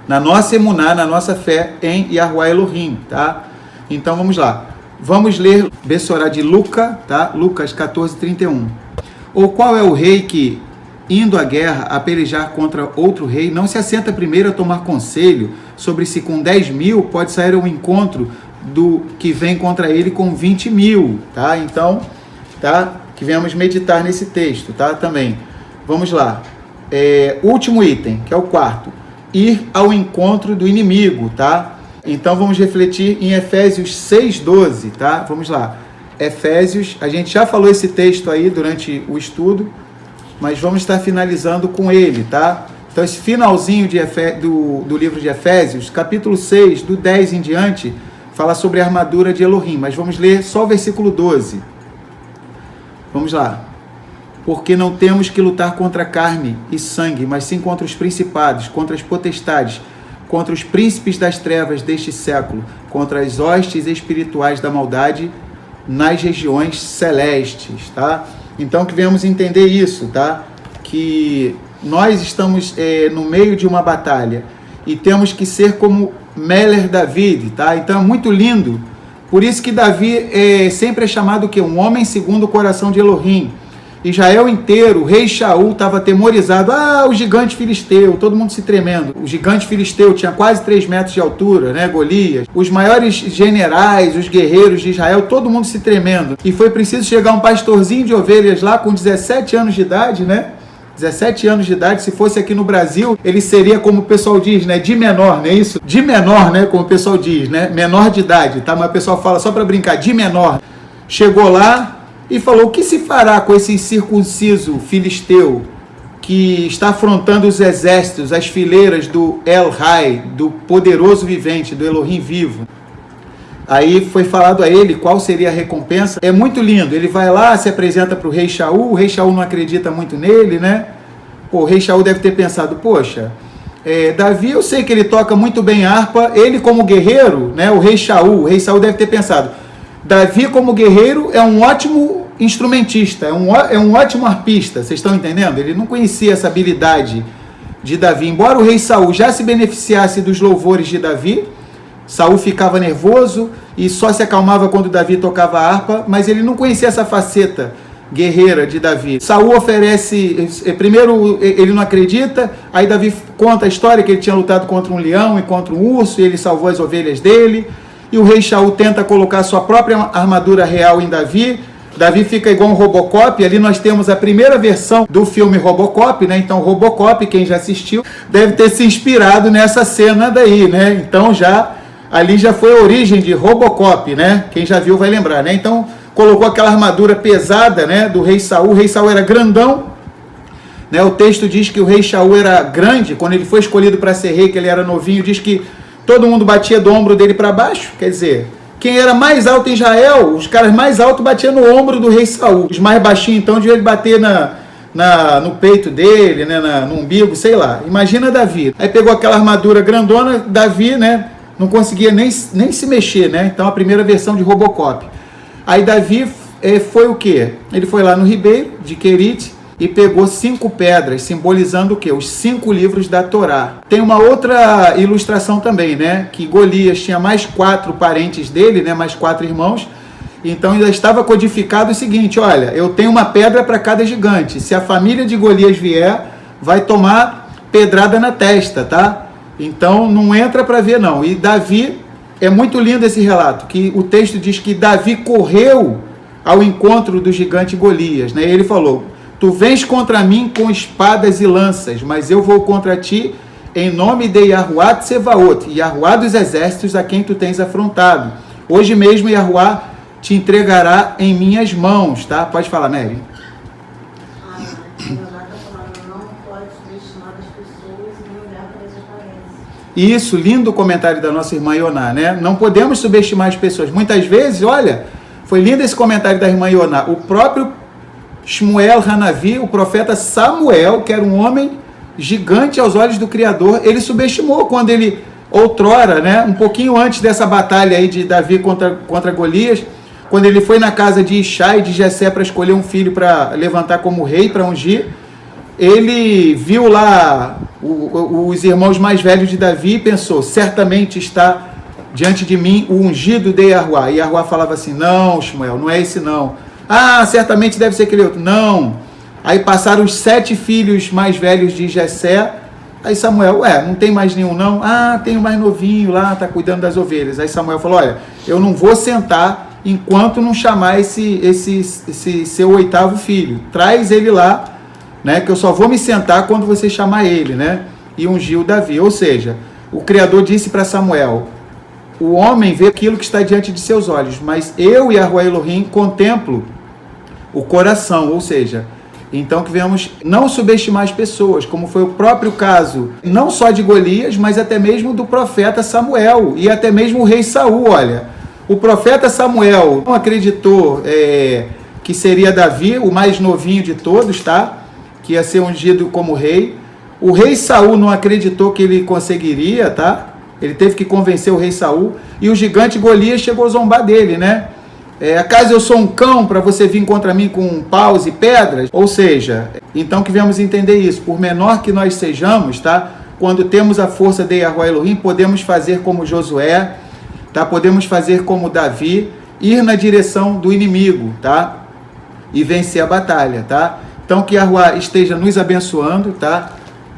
na nossa emuná, na nossa fé em Yahuwah Elohim, tá? Então vamos lá. Vamos ler Bessorá de Lucas, tá? Lucas 14, 31. Ou qual é o rei que, indo à guerra a pelejar contra outro rei, não se assenta primeiro a tomar conselho sobre se com 10.000 pode sair ao encontro do que vem contra ele com 20.000, tá? Então, tá? Que venhamos meditar nesse texto, tá? Também. Vamos lá. Último item, que é o quarto. Ir ao encontro do inimigo, tá? Então vamos refletir em Efésios 6:12, tá? Vamos lá. Efésios, a gente já falou esse texto aí durante o estudo, mas vamos estar finalizando com ele, tá? Então esse finalzinho do livro de Efésios, capítulo 6, do 10 em diante, fala sobre a armadura de Elohim, mas vamos ler só o versículo 12. Vamos lá. Porque não temos que lutar contra carne e sangue, mas sim contra os principados, contra as potestades, contra os príncipes das trevas deste século, contra as hostes espirituais da maldade nas regiões celestes, tá? Então que venhamos entender isso, tá? Que nós estamos no meio de uma batalha e temos que ser como Meler David, tá? Então é muito lindo. Por isso que Davi sempre é chamado que um homem segundo o coração de Elohim. Israel inteiro, o rei Shaul estava atemorizado. O gigante filisteu, todo mundo se tremendo. O gigante filisteu tinha quase 3 metros de altura, né? Golias. Os maiores generais, os guerreiros de Israel, todo mundo se tremendo. E foi preciso chegar um pastorzinho de ovelhas lá com 17 anos de idade, né? 17 anos de idade, se fosse aqui no Brasil, ele seria, como o pessoal diz, né? De menor, não é isso? De menor, né? Como o pessoal diz, né? Menor de idade, tá? Mas o pessoal fala só para brincar, de menor. Chegou lá e falou: o que se fará com esse incircunciso filisteu que está afrontando os exércitos, as fileiras do El Rai, do poderoso vivente, do Elohim vivo? Aí foi falado a ele qual seria a recompensa. É muito lindo. Ele vai lá, se apresenta para o rei Shaul. O rei Shaul não acredita muito nele, né? O rei Shaul deve ter pensado: poxa, Davi, eu sei que ele toca muito bem harpa. Ele como guerreiro, né? O rei Shaul deve ter pensado: Davi como guerreiro é um ótimo instrumentista, é um ótimo arpista. Vocês estão entendendo? Ele não conhecia essa habilidade de Davi. Embora o rei Saul já se beneficiasse dos louvores de Davi, Saul ficava nervoso e só se acalmava quando Davi tocava a harpa, mas ele não conhecia essa faceta guerreira de Davi. Saul oferece, primeiro ele não acredita, aí Davi conta a história que ele tinha lutado contra um leão e contra um urso, e ele salvou as ovelhas dele, e o rei Shaul tenta colocar sua própria armadura real em Davi. Davi fica igual um Robocop. Ali nós temos a primeira versão do filme Robocop, né? Então Robocop, quem já assistiu, deve ter se inspirado nessa cena daí, né? Então ali já foi a origem de Robocop, né? Quem já viu vai lembrar, né? Então colocou aquela armadura pesada, né, do rei Saul. O rei Saul era grandão, né? O texto diz que o rei Saul era grande. Quando ele foi escolhido para ser rei, que ele era novinho, diz que todo mundo batia do ombro dele para baixo. Quer dizer, quem era mais alto em Israel, os caras mais altos batiam no ombro do rei Saul. Os mais baixinhos, então, deviam bater no peito dele, né, no umbigo, sei lá. Imagina Davi. Aí pegou aquela armadura grandona, Davi, né, não conseguia nem se mexer, né? Então, a primeira versão de Robocop. Aí Davi foi o quê? Ele foi lá no ribeiro de Querite e pegou 5 pedras, simbolizando o quê? Os 5 livros da Torá. Tem uma outra ilustração também, né? Que Golias tinha mais 4 parentes dele, né? Mais 4 irmãos. Então ainda estava codificado o seguinte: olha, eu tenho uma pedra para cada gigante. Se a família de Golias vier, vai tomar pedrada na testa, tá? Então não entra para ver não. E Davi, é muito lindo esse relato, que o texto diz que Davi correu ao encontro do gigante Golias, né? E ele falou: tu vens contra mim com espadas e lanças, mas eu vou contra ti em nome de Yahuá Tsevaot, Yahuá dos exércitos, a quem tu tens afrontado. Hoje mesmo Yahuá te entregará em minhas mãos, tá? Pode falar, Mary. Isso, lindo comentário da nossa irmã Ioná, né? Não podemos subestimar as pessoas. Muitas vezes, olha, foi lindo esse comentário da irmã Ioná. O próprio Shmuel Hanavi, o profeta Samuel, que era um homem gigante aos olhos do Criador, ele subestimou quando ele, outrora, né, um pouquinho antes dessa batalha aí de Davi contra Golias, quando ele foi na casa de Ishai e de Jessé para escolher um filho para levantar como rei, para ungir, ele viu lá os irmãos mais velhos de Davi e pensou: certamente está diante de mim o ungido de Yahuá. E Yahuá falava assim: não, Shmuel, não é esse não. Ah, certamente deve ser aquele outro. Não. Aí passaram os 7 filhos mais velhos de Jessé. Aí Samuel, não tem mais nenhum não? Ah, tem o mais novinho lá, tá cuidando das ovelhas. Aí Samuel falou: olha, eu não vou sentar enquanto não chamar esse seu 8º filho. Traz ele lá, né, que eu só vou me sentar quando você chamar ele, né? E ungiu Davi. Ou seja, o Criador disse para Samuel: o homem vê aquilo que está diante de seus olhos, mas eu, Yahuá Elohim, contemplo o coração. Ou seja, então que venhamos não subestimar as pessoas, como foi o próprio caso, não só de Golias, mas até mesmo do profeta Samuel e até mesmo o rei Saul. Olha, o profeta Samuel não acreditou que seria Davi, o mais novinho de todos, tá? Que ia ser ungido como rei. O rei Saul não acreditou que ele conseguiria, tá? Ele teve que convencer o rei Saul. E o gigante Golias chegou a zombar dele, né? Acaso eu sou um cão para você vir contra mim com paus e pedras? Ou seja, então que viemos entender isso. Por menor que nós sejamos, tá? Quando temos a força de Yahuá Elohim, podemos fazer como Josué, tá? Podemos fazer como Davi, ir na direção do inimigo, tá? E vencer a batalha, tá? Então que Yahuá esteja nos abençoando, tá?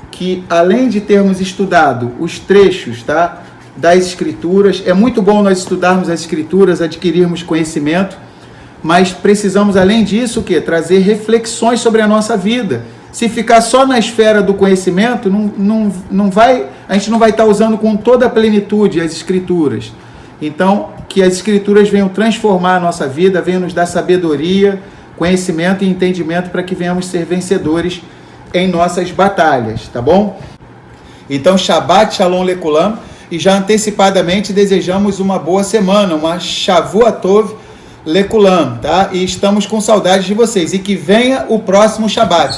Que além de termos estudado os trechos, tá, das Escrituras, é muito bom nós estudarmos as Escrituras, adquirirmos conhecimento, mas precisamos, além disso, o quê? Trazer reflexões sobre a nossa vida. Se ficar só na esfera do conhecimento, a gente não vai estar usando com toda a plenitude as Escrituras. Então, que as Escrituras venham transformar a nossa vida, venham nos dar sabedoria, conhecimento e entendimento para que venhamos ser vencedores em nossas batalhas, tá bom? Então, Shabbat Shalom Lekulam, e já antecipadamente desejamos uma boa semana, uma Shavua Tov Lekulam, tá? E estamos com saudades de vocês, e que venha o próximo Shabbat.